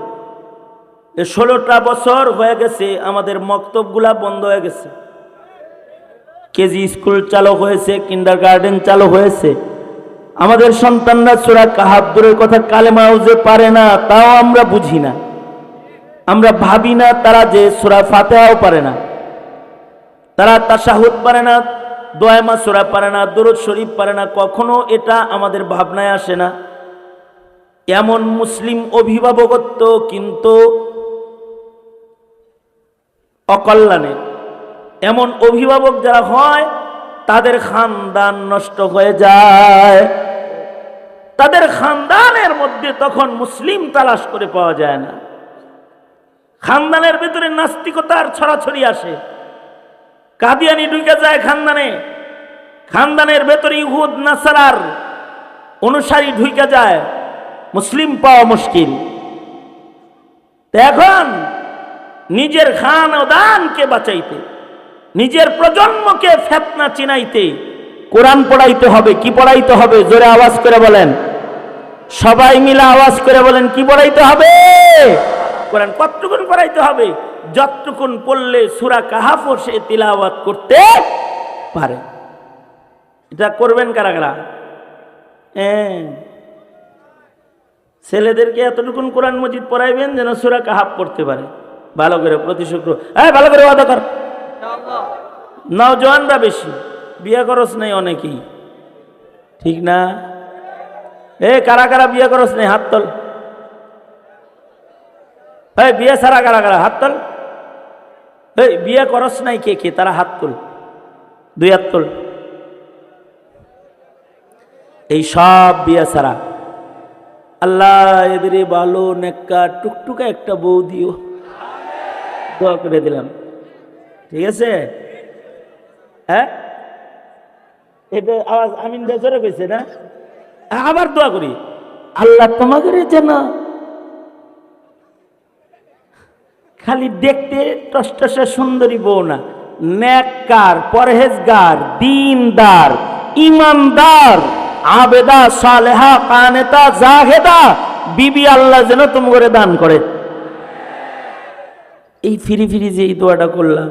16টা বছর হয়ে গেছে আমাদের মক্তবগুলা বন্ধ হয়ে গেছে। কেজি স্কুল চালু হয়েছে, কিন্ডারগার্টেন চালু হয়েছে, আমাদের সন্তানরা সূরা কাহাফ দূরের কথা কালেমাও যে পারে না তাও আমরা বুঝি না। আমরা ভাবি না তারা যে সূরা ফাতিহাও পারে না, তারা তাশাহুদ পারে না, দোয়া মাসুরা পারে না, দরুদ শরীফ পারে না, কখনো এটা আমাদের ভাবনায় আসে না। এমন মুসলিম অভিভাবকত্ব কিন্তু অকল্যাণের। এমন অভিভাবক যারা হয় তাদের খানদান নষ্ট হয়ে যায়, তাদের খানদানের মধ্যে তখন মুসলিম তালাশ করে পাওয়া যায় না। খানদানের ভিতরে নাস্তিকতার ছড়াছড়ি আসে, কাদিয়ানি ঢুকে যায় খানদানে, খানদানের ভেতরে ইহুদ নাসারার অনুসারী ঢুকে যায়, মুসলিম পাওয়া মুশকিল। এখন নিজের খান ও দানকে বাঁচাইতে, নিজের প্রজন্মকে ফিতনা চিনাইতে কোরআন পড়াইতে হবে। কি পড়াইতে হবে? জোরে আওয়াজ করে বলেন, সবাই মিলে আওয়াজ করে বলেন, কি পড়াইতে হবে? কোরআন। কতটুকুন পড়াইতে হবে? যতটুকুন পড়লে সূরা কাহাফও সে তিলাওয়াত করতে পারে। এটা করবেন কারা কারা? ছেলেদেরকে এতটুকুন কোরআন মজিদ পড়াইবেন যেন সূরা কাহাফ পড়তে পারে ভালো করে প্রতি শুক্রবার। ভালো করে ওয়াদা কর। নওজোয়ানরা বেশি, বিয়ে করস নাই অনেকেই, ঠিক না? কারা কারা বিয়ে করস নাই হাত তোল। বিয়ে ছাড়া কারা কারা হাত তোল। বিয়ে করস নাই কে কে? তারা হাত তোল, 2 হাত তোল। এই সব বিয়ে ছাড়া আল্লাহ এদের ভালো নেককা টুকটুকা একটা বউ দিও, দোয়া করে দিলাম, ঠিক আছে? এটা আওয়াজ আমিন বেজরে কইছে না? আবার দোয়া করি, আল্লাহ তোমাকে যেন খালি দেখতে টসটসে সুন্দরী বউ না, নেককার, পরহেজগার, দিনদার, ইমানদার, আবেদা, সালেহা, কানেতা, জাহেদা বিবি আল্লাহ যেন তোমাকে দান করে। এই ফিরি ফিরি যে এই দোয়াটা করলাম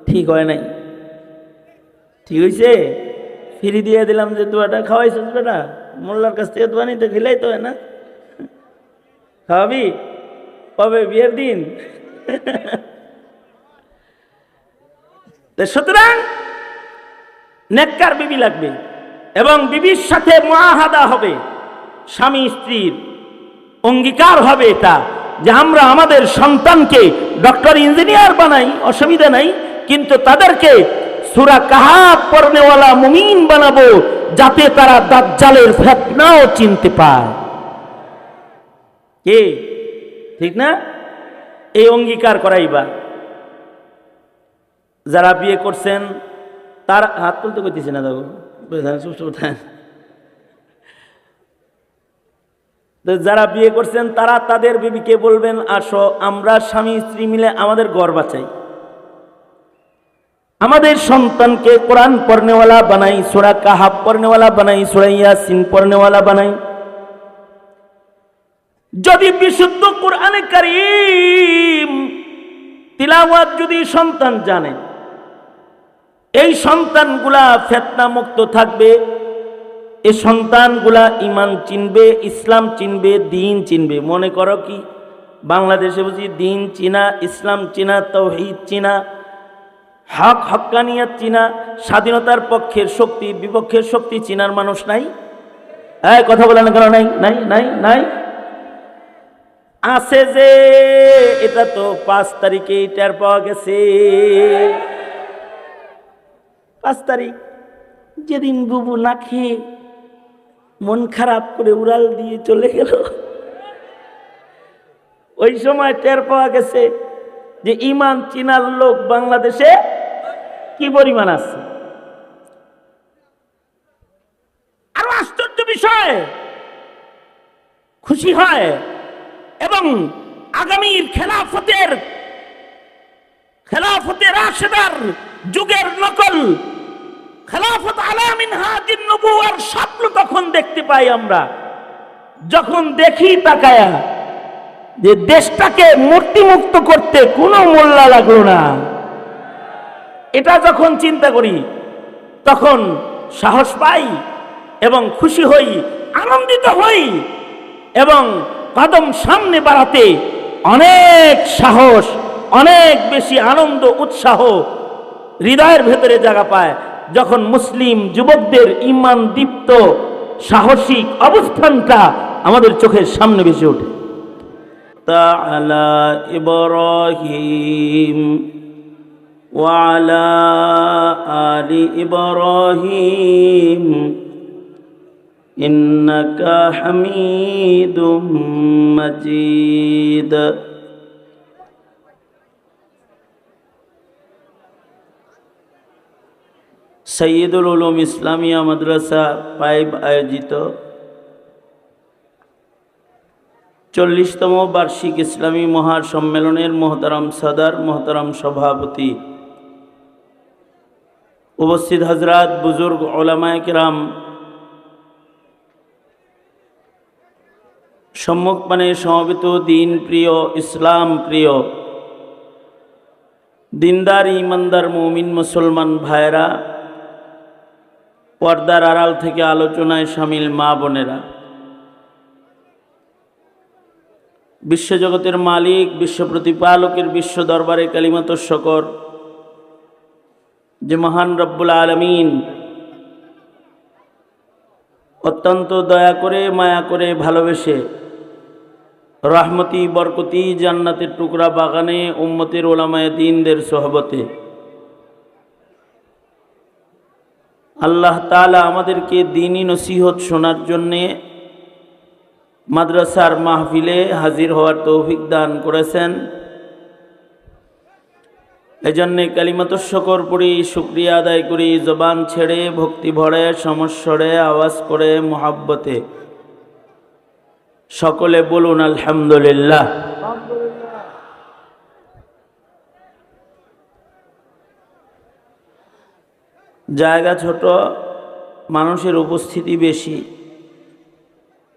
ঠিক হয় নাই, ঠিক হয়েছে? ফিরি দিয়ে দিলাম যে দোয়াটা, খাওয়াইছিস বেটা, মোল্লার কাছ থেকে দোয়া নিতে খেলাই তো হয় না, খাওয়াবি কবে? বিয়ের দিন। সুতরাং নেককার বিবি লাগবে এবং বিবির সাথে মুআহাদা হবে, স্বামী স্ত্রীর অঙ্গীকার হবে এটা যে আমরা আমাদের সন্তানকে ডক্টর ইঞ্জিনিয়ার বানাই, অসুবিধা নাই, কিন্তু তাদেরকে সূরা কাহাফ পড়নেওয়ালা মুমিন বানাবো যাতে তারা দাজ্জালের ফিতনাও চিনতে পায়। কে? ঠিক না? এই অঙ্গীকার করাইবা। যারা বিয়ে করছেন তার হাত তুলতে করতেছি না, দেখো যারা বিয়ে করছেন তারা তাদের বিবিকে বলবেন, আসো আমরা স্বামী স্ত্রী মিলে আমাদের ঘর বাঁচাই, আমাদের সন্তানকে কোরআন পড়নেওয়ালা বানাই, সূরা কাহাফ পড়নেওয়ালা বানাই, সূরা ইয়াসিন পড়নেওয়ালা বানাই। যদি বিশুদ্ধ কোরআনে কারীম তিলাওয়াত যদি সন্তান জানে, এই সন্তানগুলা ফিতনা মুক্ত থাকবে, এই সন্তানগুলা ঈমান চিনবে, ইসলাম চিনবে, দ্বীন চিনবে। মনে করো কি বাংলাদেশে বুঝি দ্বীন চিনা, ইসলাম চিনা, তাওহীদ চিনা, হক হক্কানিয়াত চিনা, স্বাধীনতার পক্ষের শক্তি বিপক্ষের শক্তি চিনার মানুষ নাই? এই কথা বলে না কেন? নাই নাই নাই নাই আছে যে, এটা তো 5 তারিখে টের পাওয়া গেছে। 5 তারিখ যেদিন বুবু না খেয়ে মন খারাপ করে উড়াল দিয়ে চলে গেল, ওই সময় টের পাওয়া গেছে যে ঈমান চিনার লোক বাংলাদেশে কি পরিমাণ আছে। আরো আশ্চর্য বিষয়, খুশি হয় এবং আগামীর খেলাফতের রাশেদার যুগের নকল খেলাফত আলা মিনহাজিন নবুওয়ার স্বপ্ন তখন দেখতে পাই আমরা, যখন দেখি তাকায়া যে দেশটাকে মূর্তিমুক্ত করতে কোনো মোল্লা লাগলো না। এটা যখন চিন্তা করি তখন সাহস পাই এবং খুশি হই, আনন্দিত হই এবং কদম সামনে বাড়াতে অনেক সাহস, অনেক বেশি আনন্দ উৎসাহ হৃদয়ের ভেতরে জায়গা পায় যখন মুসলিম যুবকদের ঈমান দীপ্ত সাহসিক অবস্থানটা আমাদের চোখের সামনে ভেসে ওঠে। তাআলা ইব্রাহিম ওয়া আলা আলি ইব্রাহিম ইন্নাকা হামিদুম মাজিদ। সৈয়দুল উলুম ইসলামিয়া মাদ্রাসা 5 আয়োজিত 40তম বার্ষিক ইসলামী মহাসম্মেলনের মোহতারাম সদর, মোহতারাম সভাপতি, উপস্থিত হজরত, বুজুর্গ, উলামায়ে কিরাম, সম্মুখপানে সমবেত দিন প্রিয়, ইসলাম প্রিয়, দিনদার ইমানদার মুমিন মুসলমান ভাইরা, পর্দার আড়াল থেকে আলোচনায় শামিল মা বোনেরা, বিশ্বজগতের মালিক, বিশ্ব প্রতিপালকের বিশ্ব দরবারে কালিমাত শকর যে মহান রব্বুল আলামিন অত্যন্ত দয়া করে, মায়া করে, ভালোবেসে রহমতি বরকতি জান্নাতের টুকরা বাগানে উম্মতের ওলামায়ে দ্বীনদের সোহবতে আল্লাহ তাআলা আমাদেরকে দ্বীনি নসিহত শোনার জন্যে মাদ্রাসার মাহফিলে হাজির হওয়ার তৌফিক দান করেছেন। এজন্যে কালিমাত শকর পড়ি, শুকরিয়া আদায় করি, জবান ছেড়ে ভক্তি ভরে সমস্বরে আওয়াজ করে মোহাব্বতে সকলে বলুন আলহামদুলিল্লাহ। জায়গা ছোট, মানুষের উপস্থিতি বেশি,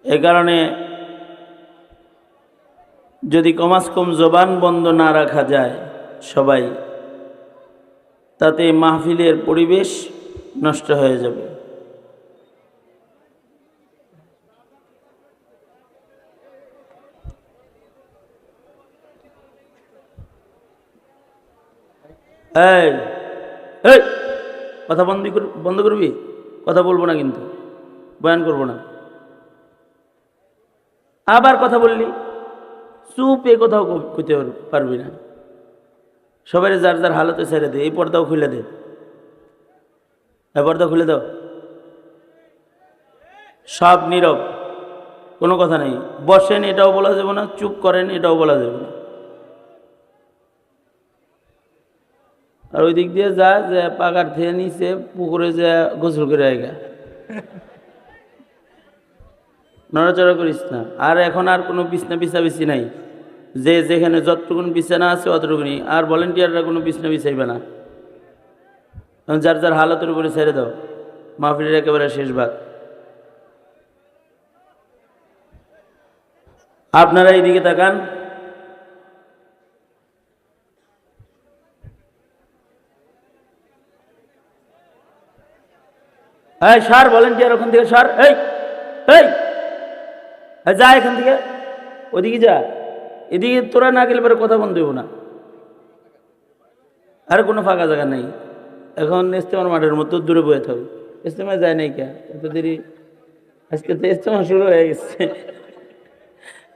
এ কারণে যদি কমাস কম জবান বন্ধ না রাখা যায় সবাই, তাতে মাহফিলের পরিবেশ নষ্ট হয়ে যাবে। এই এই কথা বন্ধ করবি, কথা বলবো না কিন্তু, বয়ান করবো না। আবার কথা বললি চুপ, এ কথাও কইতে পারবি না। সবাই যার যার হালতে ছেড়ে দে, এই পর্দাও খুলে দে, এই পর্দা খুলে দাও, সব নীরব, কোনো কথা নেই। বসেন এটাও বলা যাবে না, চুপ করেন এটাও বলা যাবে না। আর ওই দিক দিয়ে যা যে পাকার থেকে নিচে পুকুরে যা গোসল করে আইগা, নড়াচড়া করিস না। আর এখন আর কোনো বিছনা বিছাবিছি নাই, যে যেখানে যতটুকুন বিছানা আছে অতটুকুনি। আর ভলেন্টিয়াররা কোনো বিছনা বিছাইবে না, যার যার হালতের উপরে ছেড়ে দাও। মাহফিলের একেবারে শেষ ভাগ। আপনারা এইদিকে তাকান, এই সার ভলেন্টিয়ার, ওখান থেকে সার, এই এই যা এখান থেকে, ওদিকে যা, এদিকে তোরা না গেলে পরে কথা বন্ধ দেবো না। আর কোনো ফাঁকা জায়গা নেই, এখন ইস্তেমার মাঠের মতো দূরে বয়ে থাকবে। ইস্তেমা যায় নাই কে এত দেরি? আজকে তো ইস্তেমা শুরু হয়ে গেছে,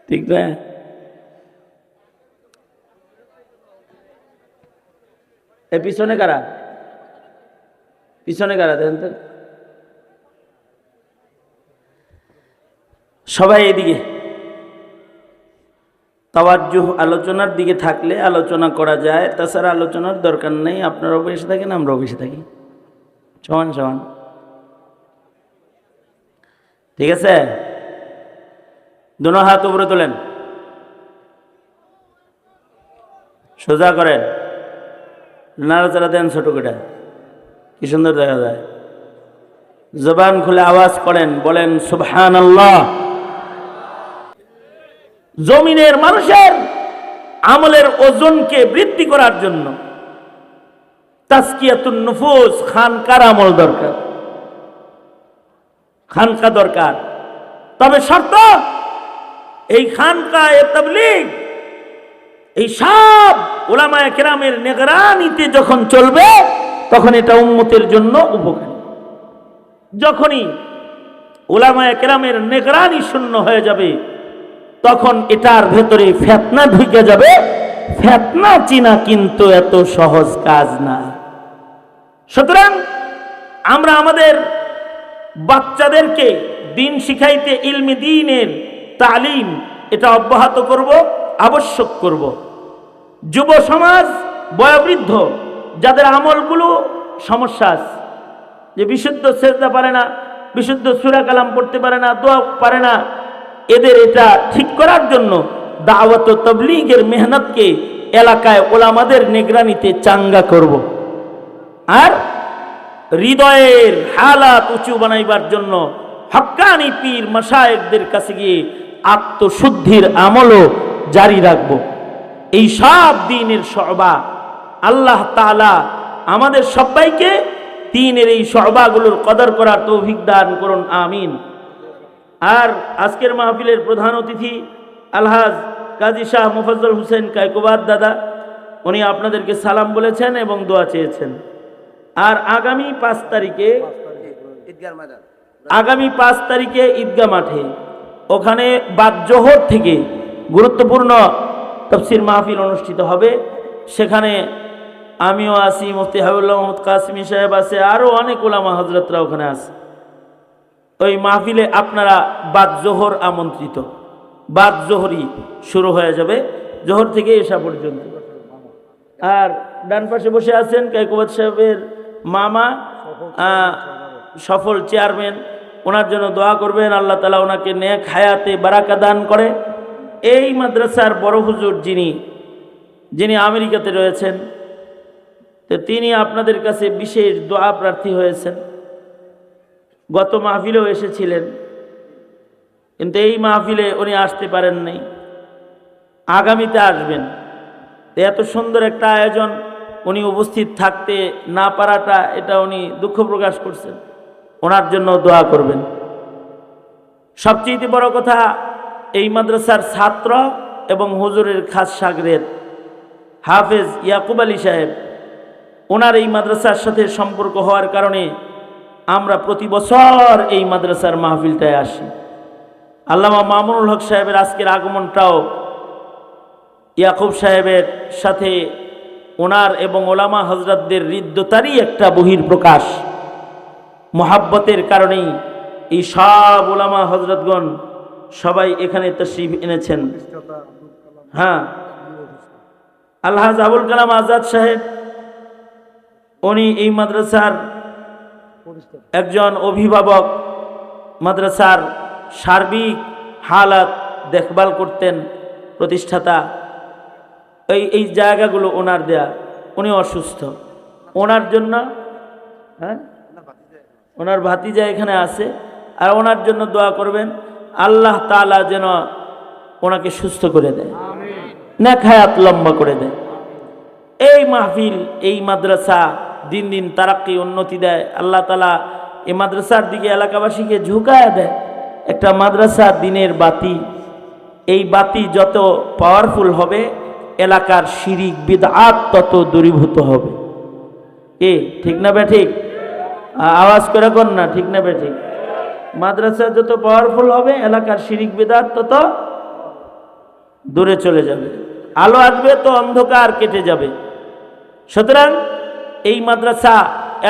ঠিক না? এ পিছনে কারা, পিছনে কারা দেখেন তো সবাই। এদিকে তাওয়াজ্জুহ আলোচনার দিকে থাকলে আলোচনা করা যায়, তাছাড়া আলোচনার দরকার নেই। আপনারাও বেশি থাকেন, আমরাও বেশি থাকি, সমান সমান, ঠিক আছে? দুনো হাত উপরে তোলেন, সোজা করেন, নাড়াচাড়া দেন ছোট করে, কি সুন্দর দেখা যায়। জবান খুলে আওয়াজ করেন, বলেন সুবহানাল্লাহ। জমিনের মানুষের আমলের ওজনকে বৃদ্ধি করার জন্য তাজকিয়াতুন নুফুস, খানকার আমল দরকার, খানকা দরকার। তবে শর্ত, এই খানকায়ে তাবলীগ এই সব উলামায়ে কেরামের নিগরানিতে যখন চলবে, তখন এটা উম্মতের জন্য উপকারী। যখনই উলামায়ে কেরামের নিগরানি শূন্য হয়ে যাবে, তখন এটার ভেতরে ফিতনা ঢুকে যাবে। ফিতনা চিনা কিন্তু এত সহজ কাজ না। সুতরাং আমরা আমাদের বাচ্চাদেরকে দিন শিখাইতে, ইলমে দ্বীনের তালিম এটা অব্যাহত করব, আবশ্যক করব। যুব সমাজ, বয়োবৃদ্ধ যাদের আমলগুলো সমস্যা আছে, যে বিশুদ্ধ সেজদা পারে না, বিশুদ্ধ সূরা কালাম পড়তে পারে না, দোয়া পারে না, এদের এটা ঠিক করার জন্য দাওয়াত ও তাবলীগের মেহনতকে এলাকায় ওলামাদের নিগরানিতে চাঙ্গা করব। আর হৃদয়ের হালাত উঁচু বানাইবার জন্য হক্কানি পীর মাশায়েখদের কাছে গিয়ে আত্মশুদ্ধির আমলও জারি রাখব। এই সব দ্বীনের শোবা আল্লাহ তাআলা আমাদের সবাইকে দ্বীনের এই শোবাগুলোর কদর করার তৌফিক দান করুন, আমিন। আর আজকের মাহফিলের প্রধান অতিথি আলহাজ কাজী শাহ মুফাজ্জল হোসেন কায়কোবাদ দাদা, উনি আপনাদেরকে সালাম বলেছেন এবং দোয়া চেয়েছেন। আর আগামী 5 তারিখে ঈদগাহ মাঠে, ওখানে বাদ জোহর থেকে গুরুত্বপূর্ণ তাফসীর মাহফিল অনুষ্ঠিত হবে। সেখানে আমিও আছি, মুফতি হাবিবুল্লাহ মোহাম্মদ কাসিমি সাহেব আছে, আরও অনেক ওলামা হজরতরা ওখানে আছে। ওই মাহফিলে আপনারা বাদ জোহর আমন্ত্রিত। বাদ জোহরই শুরু হয়ে যাবে, জোহর থেকে এশা পর্যন্ত। আর ডান পাশে বসে আছেন কায়কোবাদ সাহেবের মামা, সফল চেয়ারম্যান, ওনার জন্য দোয়া করবেন, আল্লাহ তাআলা ওনাকে নেক হায়াতে বারাকা দান করে। এই মাদ্রাসার বড় হুজুর যিনি আমেরিকাতে রয়েছেন, তো তিনি আপনাদের কাছে বিশেষ দোয়া প্রার্থী হয়েছেন। গত মাহফিলেও এসেছিলেন, কিন্তু এই মাহফিলে উনি আসতে পারেন নাই, আগামীতে আসবেন। এত সুন্দর একটা আয়োজন উনি উপস্থিত থাকতে না পারাটা, এটা উনি দুঃখ প্রকাশ করছেন। ওনার জন্য দোয়া করবেন। সবচেয়ে বড় কথা, এই মাদ্রাসার ছাত্র এবং হুজুরের খাস শাগরেদ হাফেজ ইয়াকুব আলী সাহেব, ওনার এই মাদ্রাসার সাথে সম্পর্ক হওয়ার কারণে আমরা প্রতি বছর এই মাদ্রাসার মাহফিলটায় আসি। আল্লামা মামুনুল হক সাহেবের আজকের আগমনটাও ইয়াকুব সাহেবের সাথে ওনার এবং ওলামা হজরতদের হৃদ্যতারই একটা বহির্প্রকাশ। মোহাব্বতের কারণেই এই সব ওলামা হজরতগণ সবাই এখানে তশরিফ এনেছেন। হ্যাঁ, আলহাজ আবুল কালাম আজাদ সাহেব, উনি এই মাদ্রাসার একজন অভিভাবক, মাদ্রাসার সার্বিক হালাত দেখভাল করতেন, প্রতিষ্ঠাতা। এই জায়গাগুলো ওনার দেয়া, উনি অসুস্থ, ওনার জন্য, হ্যাঁ, ওনার ভাতিজা এখানে আছে, আর ওনার জন্য দোয়া করবেন, আল্লাহ তাআলা যেন ওনাকে সুস্থ করে দেয়, নেক হায়াত লম্বা করে দেয়। এই মাহফিল, এই মাদ্রাসা দিন দিন তারাক্কি, উন্নতি দেয়। আল্লাহ তাআলা এই মাদ্রাসার দিকে এলাকাবাসীকে ঝুঁকায় দেয়। একটা মাদ্রাসা দিনের বাতি, এই বাতি যত পাওয়ারফুল হবে এলাকার শিরিক বিদআত তত দূরীভূত হবে। কি ঠিক না বেঠিক? আওয়াজ করে কোন না, ঠিক না বেঠিক? মাদ্রাসা যত পাওয়ারফুল হবে এলাকার শিরিক বিদআত তত দূরে চলে যাবে, আলো আসবে তো অন্ধকার কেটে যাবে। সুতরাং এই মাদ্রাসা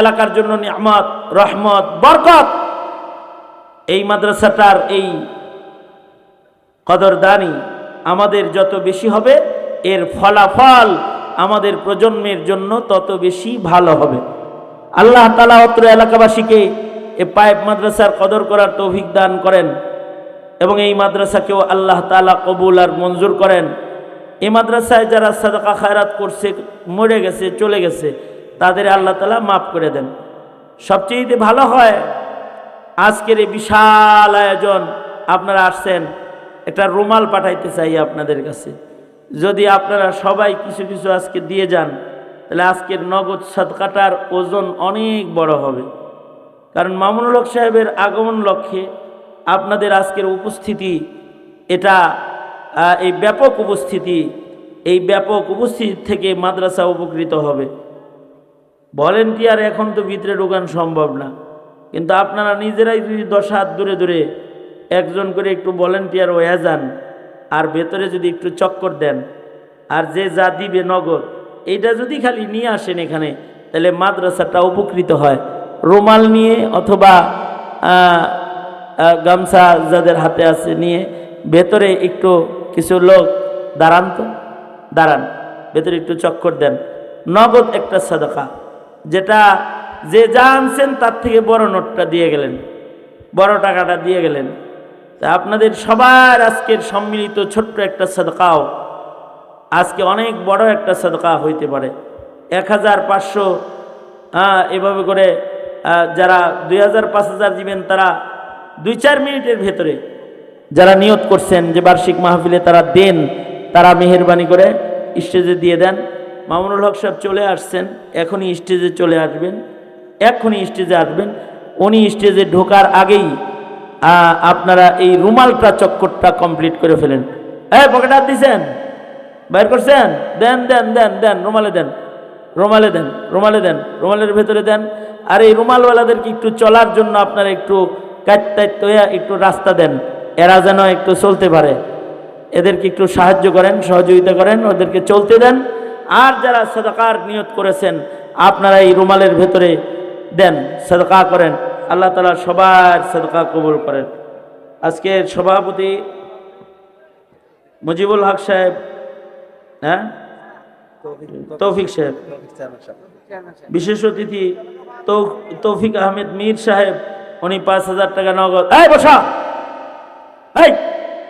এলাকার জন্য নিয়ামত, রহমত, বরকত। এই মাদ্রাসাটার এই কদরদানি আমাদের যত বেশি হবে এর ফলাফল আমাদের প্রজন্মের জন্য তত বেশি ভালো হবে। আল্লাহ তাআলা অত্র এলাকাবাসীকে এই পাইপ মাদ্রাসার কদর করার তৌফিক দান করেন এবং এই মাদ্রাসাকেও আল্লাহ তাআলা কবুল আর মঞ্জুর করেন। এই মাদ্রাসায় যারা সাদাকা খায়রাত করছে, মরে গেছে, চলে গেছে, তাদের আল্লাহ তাআলা মাফ করে দেন। সবচেয়ে ভালো হয় আজকের এই বিশাল আয়োজন, আপনারা আসছেন, একটা রুমাল পাঠাইতে চাই আপনাদের কাছে। যদি আপনারা সবাই কিছু কিছু আজকে দিয়ে যান তাহলে আজকের নগদ সাদকাটার ওজন অনেক বড় হবে। কারণ মামুনুল হক সাহেবের আগমন লক্ষ্যে আপনাদের আজকের উপস্থিতি, এটা এই ব্যাপক উপস্থিতি, এই ব্যাপক উপস্থিতি থেকে মাদ্রাসা উপকৃত হবে। ভলেন্টিয়ার এখন তো ভিতরে ঢোকানো সম্ভব না, কিন্তু আপনারা নিজেরাই যদি 10 হাত দূরে দূরে একজন করে একটু ভলেন্টিয়ার হয়ে যান আর ভেতরে যদি একটু চক্কর দেন আর যে যা দিবে নগদ এইটা যদি খালি নিয়ে আসেন এখানে, তাহলে মাদ্রাসাটা উপকৃত হয়। রুমাল নিয়ে অথবা গামছা যাদের হাতে আছে নিয়ে ভেতরে একটু কিছু লোক দাঁড়ান, তো দাঁড়ান, ভেতরে একটু চক্কর দেন। নগদ একটা সাদাকা, যেটা যে যা আনছেন তার থেকে বড় নোটটা দিয়ে গেলেন, বড় টাকাটা দিয়ে গেলেন। তা আপনাদের সবার আজকের সম্মিলিত ছোট্ট একটা সাদকাও আজকে অনেক বড় একটা সাদকা হইতে পারে। 1500 এভাবে করে যারা 2000 5000 দিবেন তারা 2-4 মিনিটের ভেতরে যারা নিয়ত করছেন যে বার্ষিক মাহফিলে তারা দেন, তারা মেহেরবানি করে স্টেজে দিয়ে দেন। মামুনুল হক সাহেব চলে আসছেন, এখনই স্টেজে চলে আসবেন, এখনই স্টেজে আসবেন। উনি স্টেজে ঢোকার আগেই আপনারা এই রুমালটা চক্করটা কমপ্লিট করে ফেলেন। পকেটে হাত দিয়েছেন, বাইর করছেন, দেন দেন দেন দেন, রুমালে দেন, রুমালে দেন, রুমালে দেন, রুমালের ভেতরে দেন। আর এই রুমালওয়ালাদেরকে একটু চলার জন্য আপনারা একটু একটু রাস্তা দেন, এরা যেন একটু চলতে পারে। এদেরকে একটু সাহায্য করেন, সহযোগিতা করেন, ওদেরকে চলতে দেন। আর যারা সাদাকার নিয়ত করেছেন আপনারা এই রুমালের ভেতরে দেন, সাদাকা করেন। আল্লাহ তাআলা সবার সাদাকা কবুল করেন। আজকের সভাপতি মুজিবুল হক সাহেব, তৌফিক সাহেব, বিশেষ অতিথি তৌফিক আহমেদ মীর সাহেব, উনি 5000 টাকা নগদ। বসা,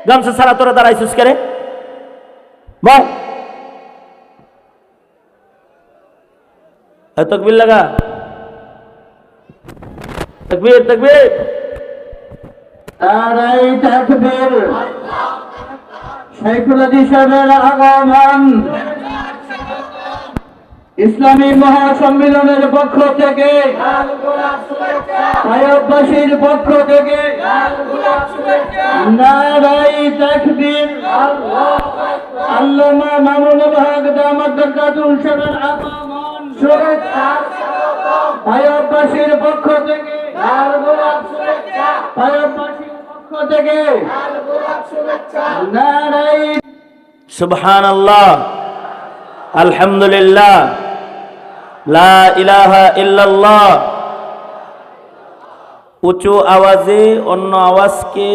গামছা ছাড়া তোরা দাঁড়াইছিস কে রে? তকবীর লাগা, তকবীর তকবীর, নারায়ে তাকবীর। শাইখুল হাদিস সাহেবের আগমন ইসলামী মহাসম্মেলনের পক্ষ থেকে, আয়াতবাসীর পক্ষ থেকে নারায়ে তাকবীর। আল্লামা মামুনুল হক দামাত বরকাতুল সাহেবের আগমন শুভেচ্ছা আয়াতবাসীর পক্ষ থেকে, আয়াতবাসীর পক্ষ থেকে নারায়ে সুবহানাল্লাহ, আলহামদুলিল্লাহ, লা ইলাহা ইল্লাল্লাহ। উঁচু আওয়াজে অন্য আওয়াজকে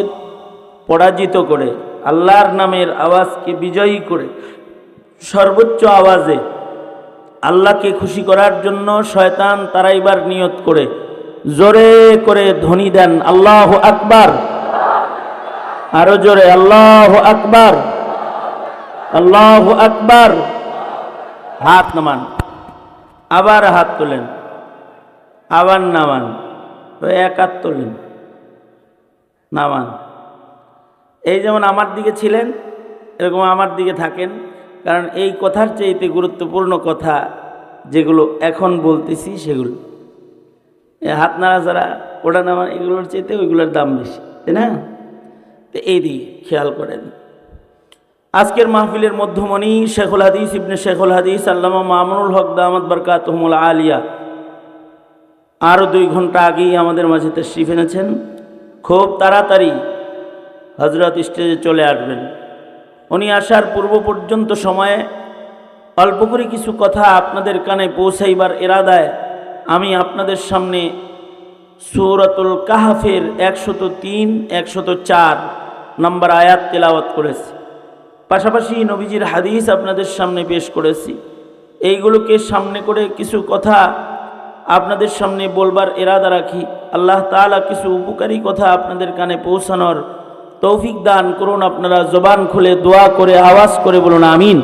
পরাজিত করে, আল্লাহর নামের আওয়াজকে বিজয়ী করে সর্বোচ্চ আওয়াজে আল্লাহকে খুশি করার জন্য শয়তান তারাইবার নিয়ত করে জোরে করে ধ্বনি দেন আল্লাহু আকবার। আরো জোরে আল্লাহু আকবার, আল্লাহু আকবার। হাত নামান, আবার হাত তোলেন, আবার নামান, এক হাত তোলেন, নামান। এই যেমন আমার দিকে ছিলেন এরকম আমার দিকে থাকেন, কারণ এই কথার চাইতে গুরুত্বপূর্ণ কথা যেগুলো এখন বলতেছি সেগুলো। হাত নাড়াচাড়া ওটা নামা এগুলোর চাইতে ওইগুলোর দাম বেশি, তাই না? তো এই দিকে খেয়াল করেন। আজকের মাহফিলের মধ্যমণি শেখুল হাদিস ইবনে শেখুল হাদিস আল্লামা মামুনুল হক দামাত বারকাতুহুমুল আলিয়া আরও 2 ঘন্টা আগেই আমাদের মাঝে তাশরীফ এনেছেন। খুব তাড়াতাড়ি হযরত স্টেজে চলে আসবেন। উনি আসার পূর্ব পর্যন্ত সময়ে অল্প করে কিছু কথা আপনাদের কানে পৌঁছাইবার ইরাদায় আমি আপনাদের সামনে সূরাতুল কাহফের 103, 104 নম্বর আয়াত তেলাওয়াত করেছি। পাশাপাশি নবীজির হাদিস আপনাদের সামনে পেশ করেছি। এইগুলোকে সামনে করে কিছু কথা আপনাদের সামনে বলবার ইরাদা রাখি। আল্লাহ তাআলা কিছু উপকারী কথা আপনাদের কানে পৌঁছানোর তৌফিক দান করুন। আপনারা জবান খুলে দোয়া করে আওয়াজ করে বলুন আমিন।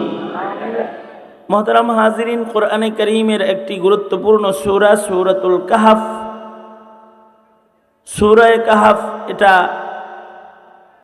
মোহতারাম হাজিরিন, কোরআনে কারীমের একটি গুরুত্বপূর্ণ সূরা সূরাতুল কাহফ। সূরা কাহফ এটা